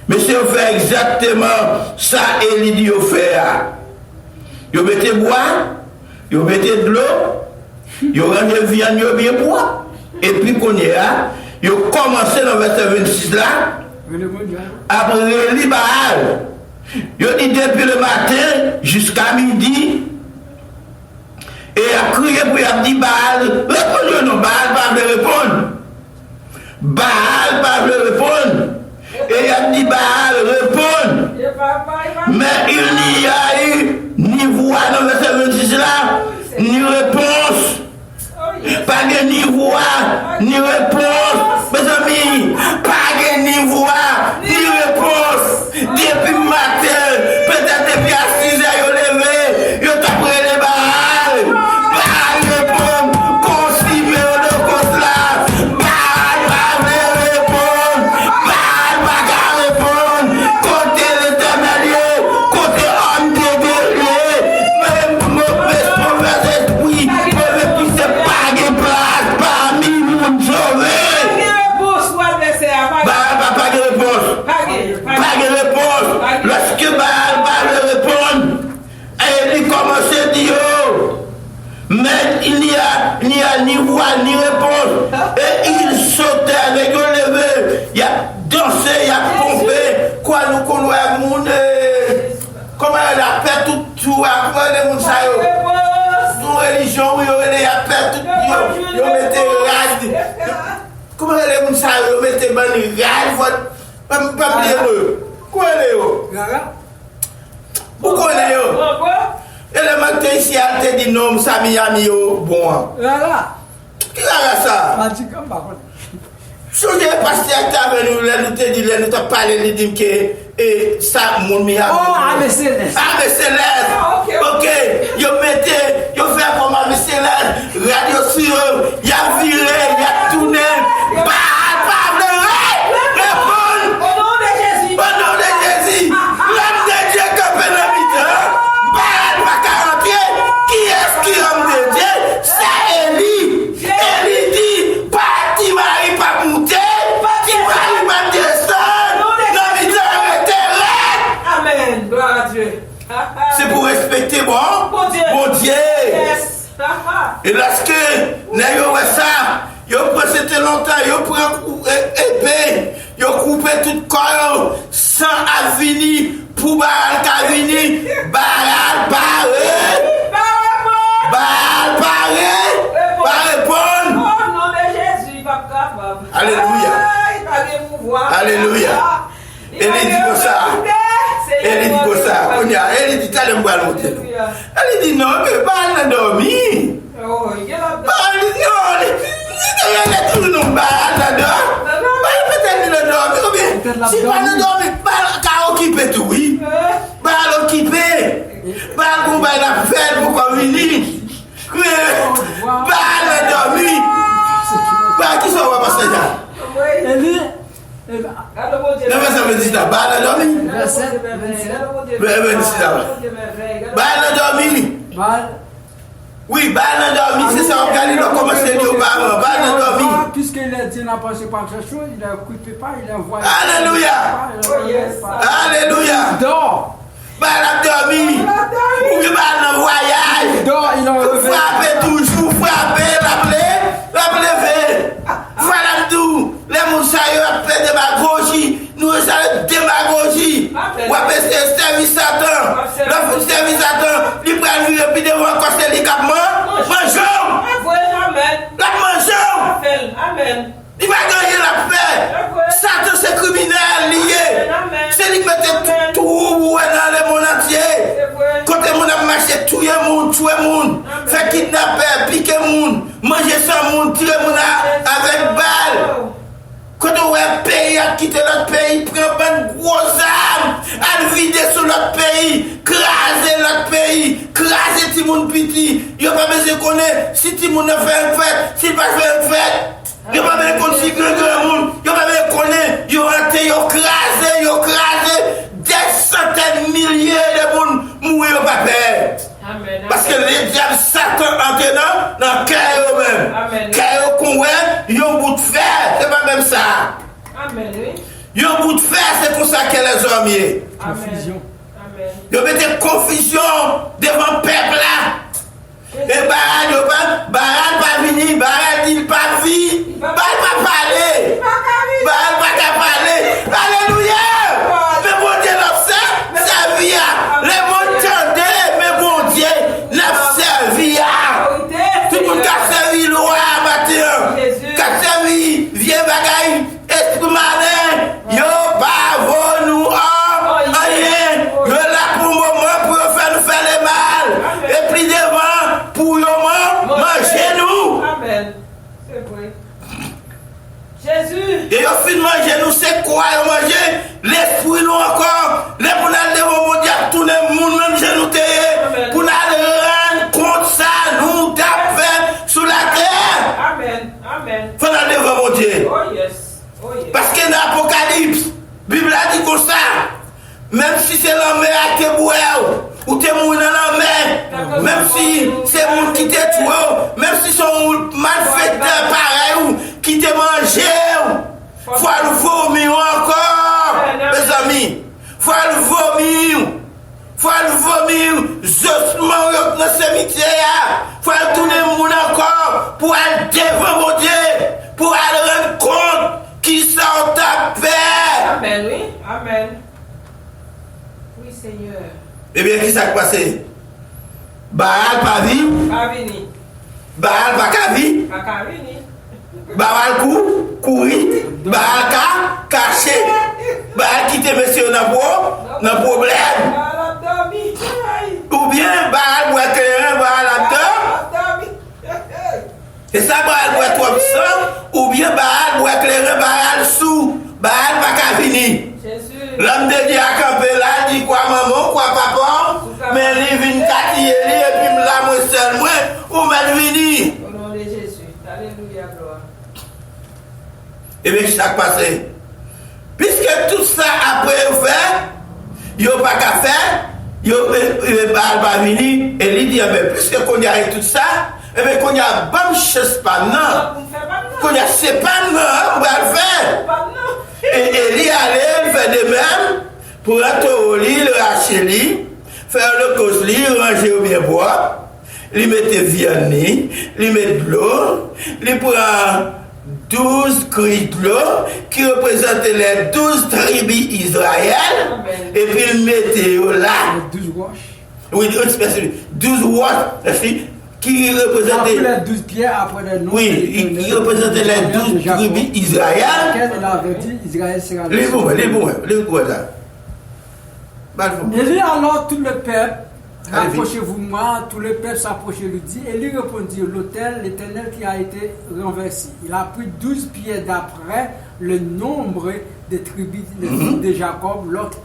monsieur fait exactement ça et il dit au fait. Vous mettez bois, vous mettez de l'eau, vous rendez viande bien bois, et puis qu'on y a, vous commencez dans le verset 26 là, après le Baal, vous dit depuis le matin jusqu'à midi, et à crier pour y dire Baal, répondez non, Baal va me répondre. Baal va me répondre. Et il a dit Baal répondre. Mais il n'y a eu ni voix dans le verset 26 là, ni réponse. Pas de ni voix, ni réponse. Mes amis, pas de ni voix, ni réponse. Depuis le matin, peut-être depuis à 6 heures, ils levé, ils ont pris les Baal. Baal répond, consigné de cause là. Baal va répondre. Baal va répondre. Côté l'éternel, côté homme de Dieu, même mauvais esprit, mauvais qui se pague place parmi nous sauvés. Baal va pas de réponse. Pas de réponse. Lorsque Baal va le répondre, et il commence à dire, mais il n'y a ni voix ni réponse. Et il sautait avec le lever. Il a dansé, il a pompé. Quoi nous connaissons le monde? Comment il a fait tout après le monde? Nos religions, il a fait tout. Il mettait rade. Comment le monde il mettait rade? Pas me quoi est-ce? Pourquoi est-ce? Et le matin ici, elle te dit non, ça Miami, bon. Qui a ça? Si vous avez passé avec nous, nous te dit, nous t'avons parlé, nous dit que ça, mon Miami.
Oh, Ave Céleste.
Ave Céleste. Ok. Vous faites comme Ave Céleste. Radio sur, il y a viré, il y a tourné. C'est pour respecter bon Dieu. Yes. Et lorsque nous avons ça, ils ont précédé longtemps, ils ont pris épée, ils ont coupé tout corps sans avenir pour Baal Kavini. Baal paré. Baal paré. Pas répondre.
Au nom de Jésus, papa.
Alléluia. Alléluia. Et il dit comme ça. Et il dit comme ça. Il dit, t'as le bras l'autre. Elle dit non, mais pas dormir.
Oh, il y a la
Elle est toujours non, pas là-dedans. Peut-être qu'il a dormi. Si pas là dormi, pas occupé tout, oui. Pas occupé. Pas qu'on va la faire pour qu'on vienne. Pas là dormi. Pas qui s'en va passer là. Non, mais ça veut dire ça. Pas là dormi. Pas là dormi. Oui, bah dormi, c'est ça, on regarde le comment c'est dit au parents, bah dormi.
Puisqu'il a dit n'a pas passé par quelque chose, il a coupé pas, il a envoyé.
Alléluia. Alléluia.
Dors.
Bah dormi. Oui, bah dans voyage.
Dors, il en revient.
Frappez toujours, frappez, l'appelez. Voilà tout. Les moussaillons appellent démagogie. Nous, ça démagogie. Ou appelez ce service Satan. Le service Satan, il prend lui et puis devant quand c'est les capements. Mangeons. La mangeons.
Amen.
Il va gagner la paix. Satan, c'est criminel lié. C'est lui qui met tout dans le monde entier. Quand le monde a marché, tuer le monde, faire kidnapper, piquer le monde, manger sans monde, tirer le monde avec balle. Quand on voit un pays à quitter notre pays, prend une grosse arme, à vider sur notre pays, craser notre pays, craser tout le monde petit. Il n'y a pas besoin de connaître si tout le monde fait une fête, s'il va faire une fête. Il n'y a pas besoin de connaître si grand monde, il n'y a pas besoin de connaître, il y a crasé, des centaines de milliers de monde mourir au papier. Parce que les diables Satan entraînant dans le cœur eux-mêmes. Cœur qu'on voit, il y a un bout de fer, c'est pas même ça.
Amen, oui.
Il y a un bout de fer, c'est pour ça que les hommes y est.
Confusion.
Il y a des confusions devant le peuple là. Et Baral pas venu, Baral dit pas vie, Baral pas parler. Baral pas parler. Alléluia. Mais bon Dieu l'a fait, sa vie a. Les mondes tendaient, mais bon Dieu l'a servi à. Tout le monde a servi loi matin. Qu'a servi vieux bagaille, esprit malin. Yo pas vos nous rien. Yo là pour le moment pour faire nous faire le mal. Et puis devant pour le moment manger nous.
Amen. C'est vrai. Jésus.
Et au fin de manger nous c'est quoi manger l'esprit nous encore. Les pour aller devant mon Dieu tout le monde même chez nous pour aller rendre compte ça nous taper sur la terre.
Amen. Amen.
Faut aller devant mon Dieu.
Oh yes. Oh yes.
Parce que dans l'Apocalypse, la Bible a dit comme ça, même si c'est la mer qui est bouée, ou t'es mort dans la mer, même si c'est monde qui t'est tué, même si sont malfaiteurs pareil, ou qui t'est mangé, faut le vomir encore, mes amis, faut le vomir. Faut le vomir, justement dans le cimetière, faut tourner le monde encore pour aller devant mon Dieu, pour aller rendre compte qui sont ta paix.
Amen, oui. Amen. Oui, Seigneur.
Eh bien, qui s'est passé? Baal pas vie.
Pas vini.
Baal pas qu'à vie.
Pas qu'à vini.
Baal courir. Baal caché. Baal quitter monsieur dans problème. Ou bien Baal boit clairin, Baal attend. Et ça, Baal boit 3%. Ou bien Baal boit clairin, Baal sous. Baal pas qu'à venir. L'homme de Dieu a campé là, dit quoi maman, quoi papa, mais il vient catiller et puis là, moi seul, moi, où m'a venu.
Au nom de Jésus. Alléluia, gloire.
Et bien, ça passé. Puisque tout ça après fait, il n'y a pas qu'à faire, il n'y a pas venir, et il dit, puisque qu'on y a tout ça, et bien qu'on y a bonne chose pas non, qu'on y a c'est pas non, on va le faire. Et il allait faire de même pour être au lit, le hacher, faire le cosli, ranger au bien bois, lui mettre viande, lui mettre de l'eau, lui prend 12 cris de l'eau qui représentent les 12 tribus d'Israël, et puis il mettait là.
12 roches.
Oui, 12 roches, qui représentait
les 12 pierres après les noms.
Oui, qui représentait les 12 tribus d'Israël.
Elle avait dit Israël sera
les bons là.
Et lui alors tout le peuple Approchez-vous moi, tout le peuple s'approchait, lui dit, et lui répondit, l'autel, l'Éternel qui a été renversé. Il a pris 12 pierres d'après le nombre des tribus de Jacob, l'autre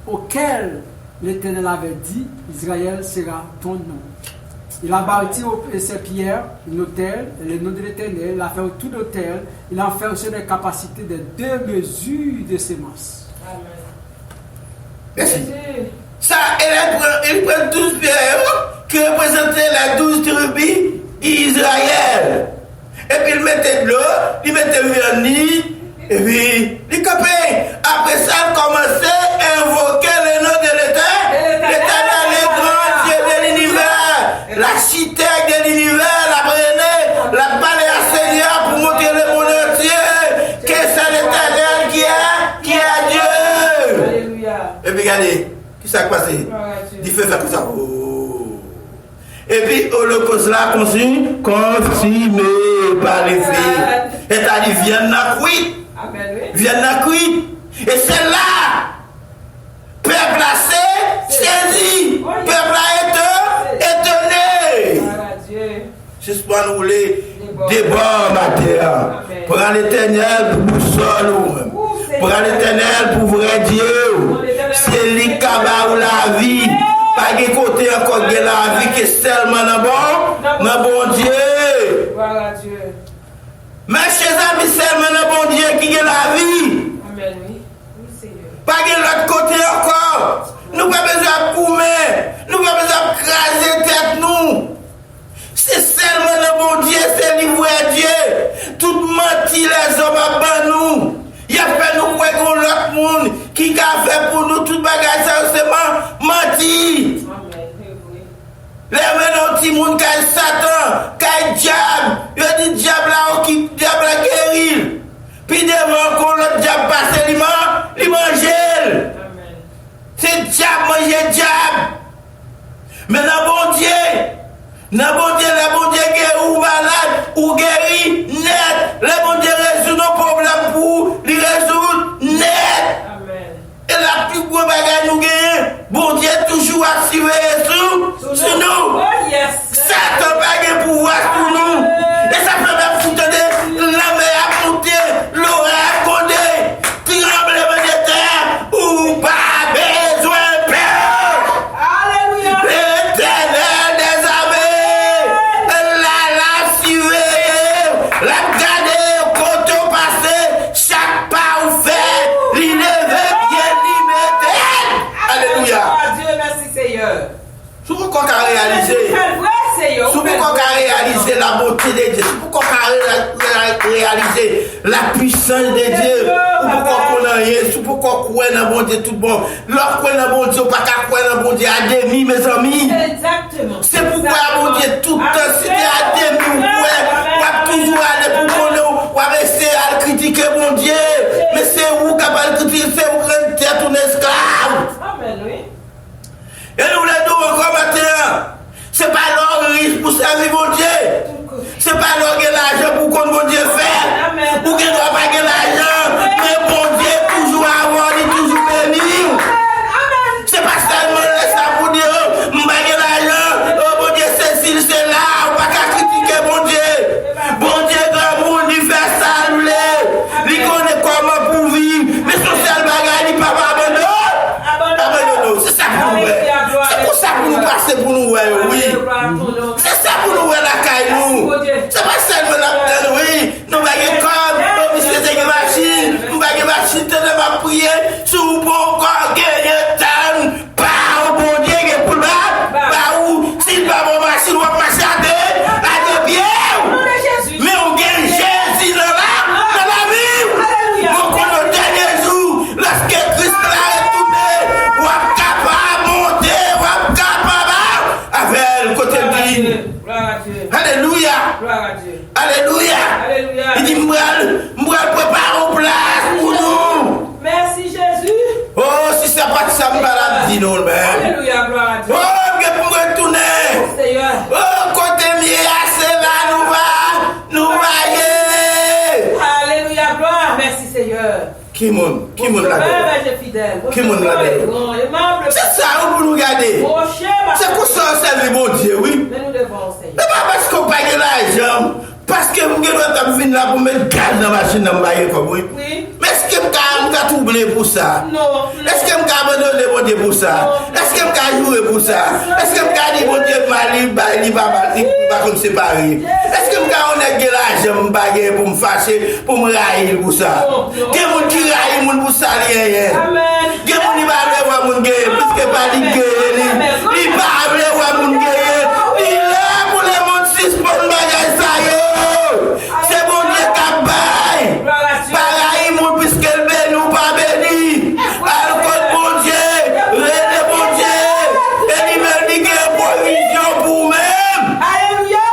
auquel l'Éternel avait dit, Israël sera ton nom. Il a bâti ces pierres, un autel, le nom de l'Éternel, il a fait autour de l'autel, il a fait aussi des capacités de 2 mesures de semences.
Amen.
Merci. Ça, il prend 12 pierres qui représentaient les 12 tribus d'Israël. Et puis il mettait de l'eau, il mettait le nid, et puis les copains. Après ça, il commençait à invoquer le nom de l'Éternel. L'Éternel est grand Dieu de l'univers, l'architecte de l'univers, la prenait, la palais à Seigneur pour montrer le monde entier que c'est l'Éternel qui est Dieu.
Alléluia.
Et puis regardez. Qui s'est passé? Il fait faire comme ça. Oh. Et puis, l'Holocauste là, continué par les filles. Et t'as dit, viens dans cuit. Viens dans cuit. Et c'est là, peuple là, saisi. Peuple là, étonné. Juste pour nous les débats, ma terre. Pour l'Éternel, pour nous seuls. Pour l'Éternel, pour vrai Dieu. C'est lui qui a la vie. Pas de côté encore de la vie qui est seulement dans bon Dieu.
Voilà Dieu.
Mais chez amis, seulement dans bon Dieu qui a la vie.
Amen, oui. Oui, Seigneur.
Pas de l'autre côté encore. Nous pas besoin de coumer. Nous pas besoin de craser tête nous. C'est seulement dans bon Dieu, c'est lui vrai Dieu. Tout menti les hommes à nous. Il a fait nous croire qu'on l'autre monde qui a fait pour nous tout bagage, ça c'est menti. Les gens qui ont dit Satan, qui a diable, il a dit diable là, qui diable a guéri. Puis devant qu'on l'autre diable passe, il mange. C'est diable, manger diable. Mais dans bon Dieu, le bon Dieu guérit ou malade, ou guérit net. Le bon Dieu résout nos problèmes pour les résoudre net.
Amen.
Et la plus grosse bagarre nous gagne, bon Dieu toujours activé sur nous.
Oh yes.
Satan n'a pas de pouvoir sur nous. Et ça fait même foutre la mer à monter, l'eau à condé, tremblement de terre, ou pas besoin de peur.
Alléluia.
L'Éternel des armées, la suivre, la garder, quand on passe, chaque pas ou fait, l'inévé bien limité. Alléluia.
Dieu, merci Seigneur.
Si vous pouvez réaliser, si vous pouvez réaliser la beauté de Dieu, si vous pouvez réaliser la puissance de Dieu, si vous pouvez rien, si vous pouvez croire dans bon Dieu tout bon, leur croire dans bon Dieu, pas qu'à croire dans bon Dieu à demi, mes amis.
Exactement.
C'est pourquoi bon Dieu tout le temps, si tu es à demi, on va toujours aller pour qu'on va essayer à critiquer mon Dieu. Mais c'est vous qui va critiquer, c'est vous qui êtes un esclave.
Amen, oui.
Et nous les deux encore matin, c'est pas l'or riche pour servir mon Dieu. C'est pas l'or qui l'argent pour qu'on mon Dieu fait. Ou qu'il ne doit pas gagner l'argent. Mais mon Dieu toujours avoir, il toujours béni. C'est pas seulement ça pour dire, je ne vais pas gagner l'argent. Oh mon Dieu, c'est ci, c'est là. On ne va pas critiquer mon Dieu. Bon Dieu, grand monde, il fait ça, il connaît comment pour vivre. Mais son seul bagage, il ne peut pas abandonner. C'est ça pour nous. C'est pour ça pour nous passer pour nous, oui. C'est ça pour nous, la caillou. C'est pas seulement la tête, oui. Nous allons comme, monsieur des machines, nous allons machine, tu vas prier, sous bon corps, gagner temps, pas au bon Dieu, qui est pour là, pas où, s'il va mon machine, on va passer à deux pieds. Mais on gagne Jésus dans la vie. On connaît le dernier jour, lorsque Christ l'a retourné, on va capable monter, on va capable avec le côté de lui. Alléluia. Alléluia.
Alléluia.
Il dit, moi, prépare une place pour nous.
Merci Jésus.
Oh, si ça pas ça, me balade, dis non, mais.
Alléluia, gloire à Dieu.
Oh, que pour retourner.
Seigneur.
Oh, côté mieux, c'est là, nous va y.
Alléluia, gloire. Merci Seigneur.
Qui monte là-dedans?
fidèle.
Qui mon
aimable.
C'est ça, on peut nous garder. C'est pour ça qu'on serve mon Dieu, oui.
Mais nous devons enseigner.
Mais pas parce qu'on paye l'argent, parce que vous devez venir là pour mettre gaz dans la machine dans le comme oui.
Oui.
Mais est-ce que je vais troubler pour ça?
Non.
Est-ce que je vais abandonner mon Dieu pour ça? Est-ce que je vais jouer pour ça? Est-ce que je vais dire mon Dieu il va me séparer? Est-ce que je vais dire l'argent pour me fâcher, pour me railler pour ça? Il y a des gens qui raillent pour ça.
Amen.
Il y a des gens qui ne veulent pas mon Dieu, puisque pas de guerre. Il ne veut pas mon Dieu. Il est là pour les mondes 6 pour le bagage ça. C'est mon Dieu qui a bail. Pareil, mon puisque le béni ou pas béni. Alors, mon Dieu, reine mon Dieu. Et il me dit qu'il y a une provision pour même.
Alléluia.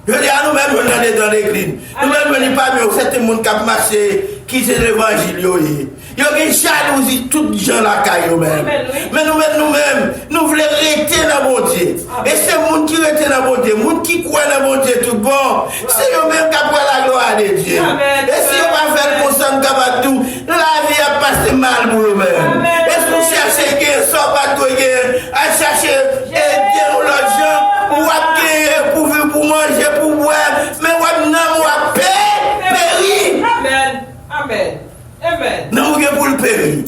Je dis à nous-mêmes, on est dans l'église. Nous-mêmes, on n'est pas mieux. C'est un monde qui a marché, qui c'est l'évangile. Il y a une jalousie, tous les gens là, même. Mais nous-mêmes, nous voulons rester dans mon Dieu. Et c'est le monde qui reste dans mon Dieu, le monde qui croit dans mon Dieu tout bon. C'est eux-mêmes qui apprennent la gloire de Dieu. Et si on va faire comme ça, tout, la vie a passé mal pour eux-mêmes. Et si vous cherchez guerre, sans pas de guerre, à chercher aider l'autre gens, ou à guerre pour vivre, pour manger, pour boire, mais on n'a pas péri.
Amen. Amen. Amen.
Non, vous pour le périr.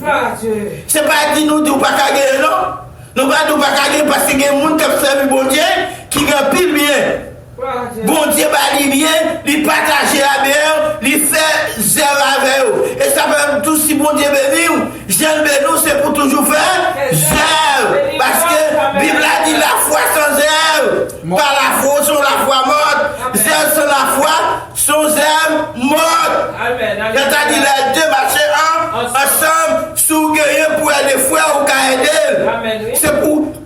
C'est pas dit nous ne pas gagner, non? Nous pas gagner parce qu'il y a des gens qui ont servi bon Dieu, qui ont pile bien. Bon Dieu va lui bien, lui partager avec eux, lui faire zéro avec eux. Et ça fait tout si bon Dieu bénit, j'aime bénir, c'est pour toujours faire zéro. Parce que la Bible a dit la foi sans zéro. Par la foi sur la foi morte, zéro sans la foi, sans zéro morte. C'est-à-dire les deux marchés ensemble, sous gagner pour aller frères ou aider.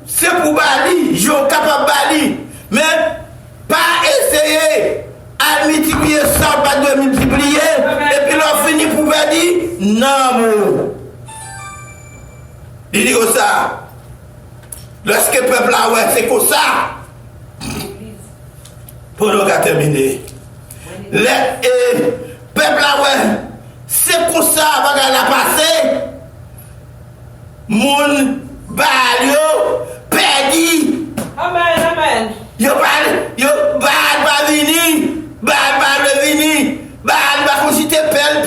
C'est pour Bali, je suis capable de Bali. Mais pas essayer à multiplier ça, pas de multiplier, et puis l'on finit pour dire non, mon. Il dit comme ça. Lorsque le peuple a ouais, c'est comme ça. Pour nous terminer. Le peuple a ouais, c'est comme ça, va la passer. Mon balio perdu.
Amen, amen.
Yo va venir, va consulter pelle,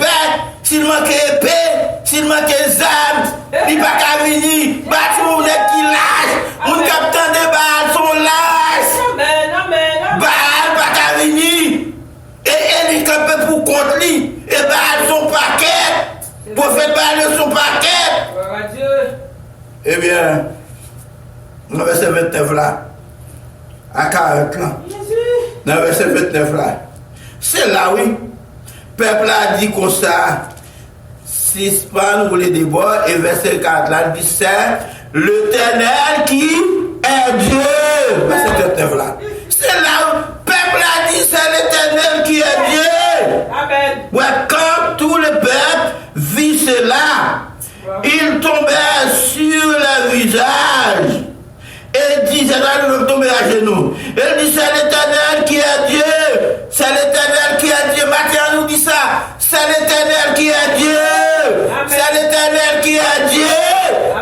s'il manque épée, s'il manque armes, il va pas venir, mon qui lâche, mon capitaine de balles sont lâches.
Amen.
Balle va pas venir, et il campé pour contre lui, et balles sont paquet, prophète balles sont paquet. Eh bien, dans verset 29 là, à 40 là, dans verset 29 là, c'est là, oui, peuple a dit comme ça, si pas nous les débords, et verset 4 là, dit c'est l'Éternel qui est Dieu. Verset 29 là, c'est là, peuple a dit c'est l'Éternel qui est Dieu.
Amen.
Ouais, quand tout le peuple vit cela, il tombait sur le visage et disait, nous devons tomber à genoux. Il dit, c'est l'Éternel qui est Dieu. C'est l'Éternel qui est Dieu. Maintenant, nous dit ça. C'est l'Éternel qui est Dieu. C'est l'Éternel qui est Dieu.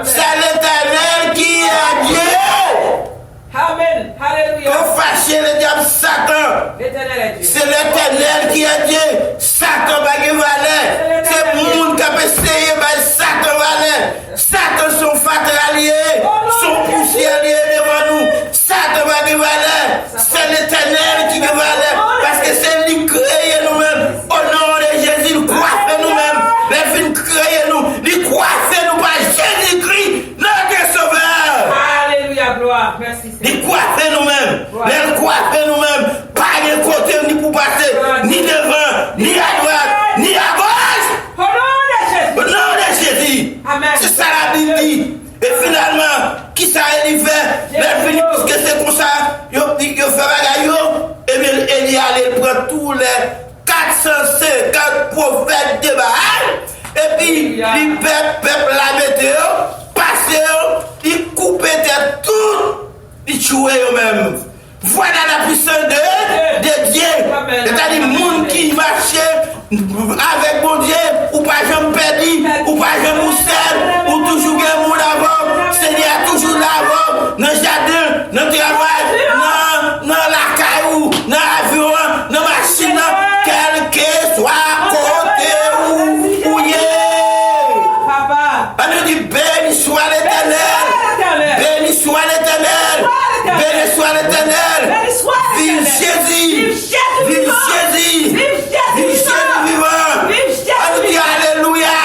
C'est l'Éternel qui est Dieu.
Amen. Alléluia.
Pour fâcher le diable Satan. C'est l'Éternel qui est Dieu. Satan va gagner valeur. C'est le monde qui a essayé, mais Satan valeur. Satan son fatal allié. Son poussier allié devant nous. Satan va gagner valeur. C'est l'Éternel qui gagne valeur. Parce que c'est lui qui crée nous-mêmes. Au nom de Jésus, il coiffe nous-mêmes. Les filles créent nous. Il coiffe nous par Jésus-Christ, notre Sauveur.
Alléluia, gloire. Merci.
Il coiffe nous-mêmes. Il coiffe nous-mêmes. Pas de côté ni pour passer, ni devant, ni à droite, ni à gauche.
Au nom de Jésus.
Au nom de Jésus.
Amen.
C'est ça la Bible dit. Et finalement, qui ça a fait? Les filles, puisque c'est comme ça, ils fait bagaille, et bien, il y allait prendre tous les 450 prophètes de Baal, et puis, les peuples la mettaient, passaient, ils coupaient tout, ils tuaient eux-mêmes. Voilà la puissance de Dieu. C'est-à-dire, le monde qui marchait dans le travail, dans la caillou, dans l'avion, dans la machine, quel que soit côté où il est.
Papa.
On dit béni soit l'Éternel. Béni soit l'Éternel. Béni soit l'Éternel. Vive Jésus. Vive Jésus. Vive Jésus vivant. On dit alléluia.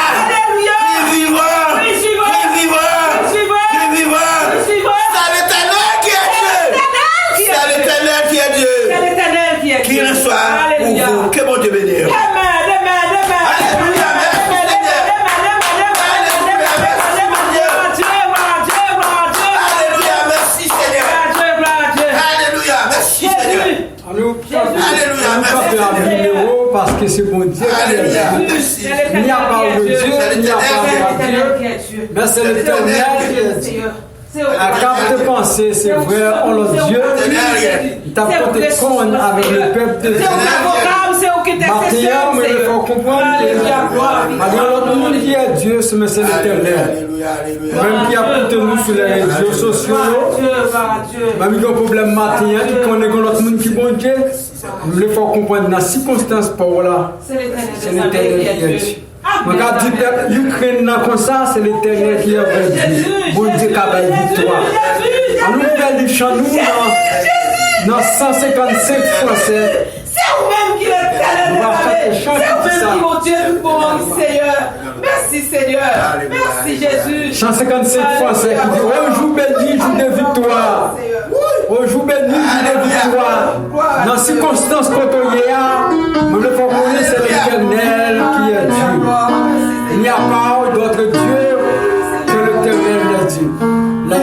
Vive vivant. Vive vivant. Vive vivant. C'est l'Éternel qui est Dieu. C'est l'Éternel qui est Dieu.
C'est l'Éternel qui est Dieu.
Qu'il en soit pour vous. Que bon Dieu bénisse.
Parce que c'est bon Dieu qui est Dieu. Il n'y a pas de Dieu, il n'y a pas de Dieu. Mais c'est l'Éternel qui est Dieu. À cap de penser, c'est vrai, on le Dieu, il t'a porté compte avec le peuple de Dieu. Maintenant, il faut comprendre que l'autre monde qui est Dieu, c'est l'Éternel. Même qui a porté nous sur les réseaux sociaux, même qui a un problème matin, qui connaît l'autre monde qui est bon Dieu, il faut comprendre dans les circonstances pour là, c'est l'Éternel qui est Dieu. Regarde, l'Ukraine comme ça, c'est l'Éternel qui est vrai Dieu. Bon Dieu qui a la victoire. En nous, il y a chant nous dans 155 Français.
C'est vous-même qui l'êtes. C'est vous-même, mon Dieu, bon Seigneur. Merci Seigneur. Merci Jésus.
157 Français qui disent oh, jour béni, jour de victoire. Oh, jour béni, jour de victoire. Dans les circonstances quand on y a, nous le faut connaître, c'est l'Éternel qui est Dieu. Il n'y a pas d'autre Dieu que l'Éternel est Dieu. Le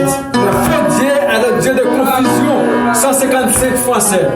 faux Dieu est le Dieu de confusion. 157 Français.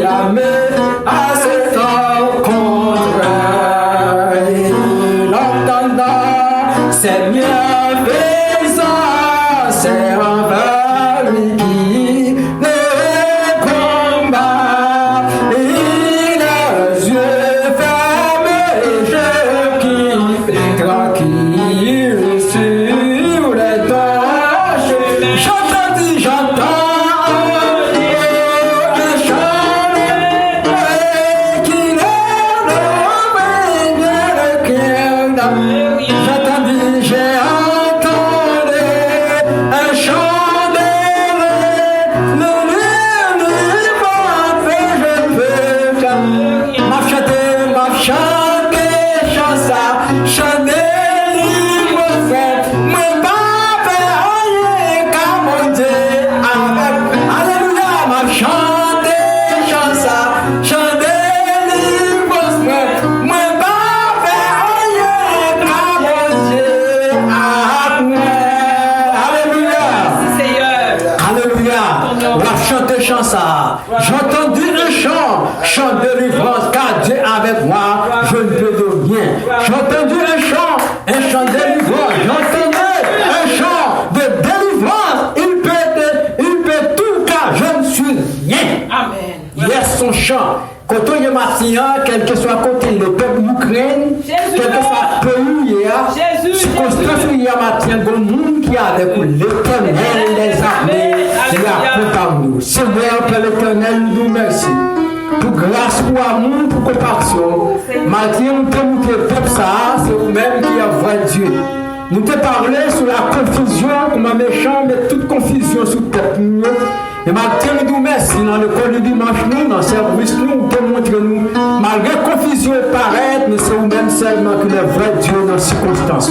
jamais à ce temps contraire. L'entendant, c'est bienfaisant, c'est envers lui qui ne combat. Il a les yeux fermés et je kiffe tranquille sur les torches. J'entends un chant qui est le cœur. J'ai entendu un chant j'ai entendu un chant de délivrance, car Dieu avec moi, je ne peux de rien. J'ai entendu un chant de délivrance, j'ai entendu un chant de délivrance, il peut tout, car je ne suis rien. Amen. Yes, son chant. Quand on est matin, quel que soit côté le peuple ukraine, quel que soit le pays, circonstance où il y a matin, le monde qui a avec l'éternel, les armées, il accompagne nous. Seigneur, Père l'éternel, nous merci. Pour grâce, pour amour, pour compassion. Matin, nous te montrons peuple ça, c'est vous-même qui avez vrai Dieu. Nous te parlons sur la confusion, comme un méchant, mais toute confusion sur le peuple. Et matin, nous nous merci dans le corps du dimanche, nous, dans le service, nous te montrons nous, malgré la confusion paraître, mais c'est vous-même seulement que le vrai Dieu dans les circonstances.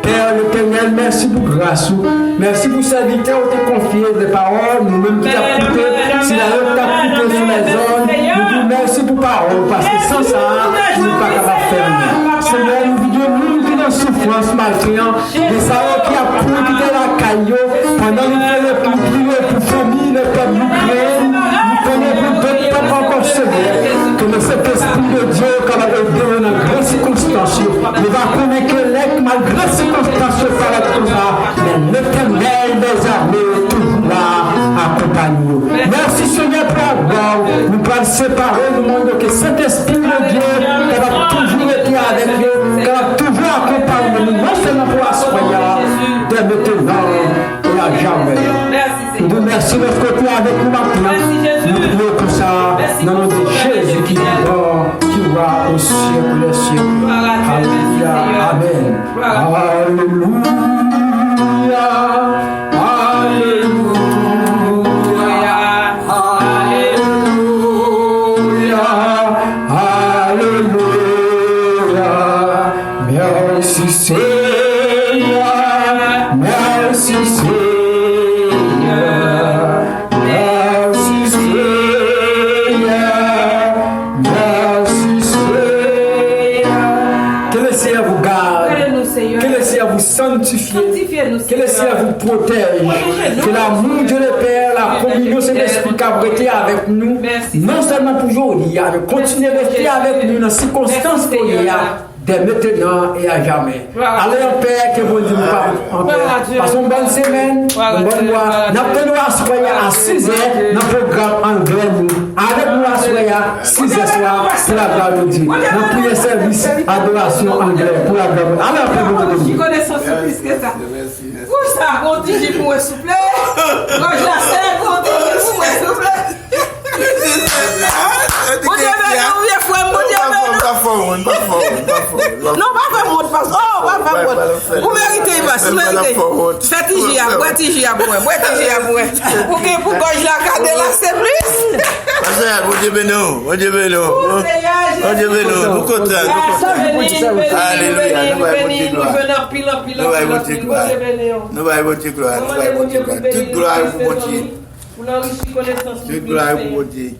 Père l'éternel, merci pour grâce. Merci pour serviteur où tu as confié des paroles, nous-mêmes qui t'as coupé, si la route t'a coupé sur les zones, nous te merci pour paroles, parce que sans ça, nous ne sommes pas capables de faire. Seigneur, nous voulons nous qui dans souffrance malcriant, et ça qui a pris quitter la caillou, pendant nous faisons pour prier pour famille, le peuple ukrainien, nous connaissons pour d'autres peuples encore sévères, que le Saint-Esprit de Dieu, comme avec Dieu dans de grandes circonstances, nous va connaître que malgré les circonstances par la comme ça, mais l'éternel des armées toujours là, accompagne nous. Merci Seigneur pour avoir, nous pas séparer du monde que Saint-Esprit de Dieu, qui va toujours être avec nous, qui va toujours accompagner nous, non seulement pour la soirée, de maintenant et à jamais. Nous remercions notre côté avec nous maintenant. Nous prions pour ça, dans le nom de Jésus qui va au ciel des cieux. Alléluia. Amen. Alléluia. Merci Seigneur, merci Seigneur, merci Seigneur, merci Seigneur. Que le Seigneur vous garde, que le Seigneur vous sanctifie, que le Seigneur vous protège, que l'amour de le Père, la communion de l'Esprit qui a été avec nous, non seulement pour aujourd'hui, mais continuer à rester avec nous dans les circonstances qu'il y a. Dès maintenant et à jamais. Allez en paix, que vous dites en paix. Passons une bonne semaine, une bonne mois. Nous à soyez à 6h dans le programme anglais. Avec nous à soyez à 6h soir pour la gloire de Dieu. Nous prions service adoration anglais pour la gloire de Dieu. Allez en paix, vous dites.
Je connais ça plus que ça. Où ça, continue pour moi, s'il vous plaît. Moi, je la sais, continue pour moi, s'il vous plaît. Non, pas faire mot de passe. Oh, pas faire mot. Vous méritez, vous méritez. Faites TG à boire, TG à boire, boire TG à boire. Pour que pour je la garde là, c'est plus.
Pasteur, vous Dieu bénisse, vous Dieu bénisse. Vous Dieu bénisse, nous comptons. Alléluia, nous allons vous gloire. Nous allons vous gloire. Nous allons vous gloire. Nous allons vous gloire. Toute gloire pour vous Dieu. Toute gloire pour vous Dieu.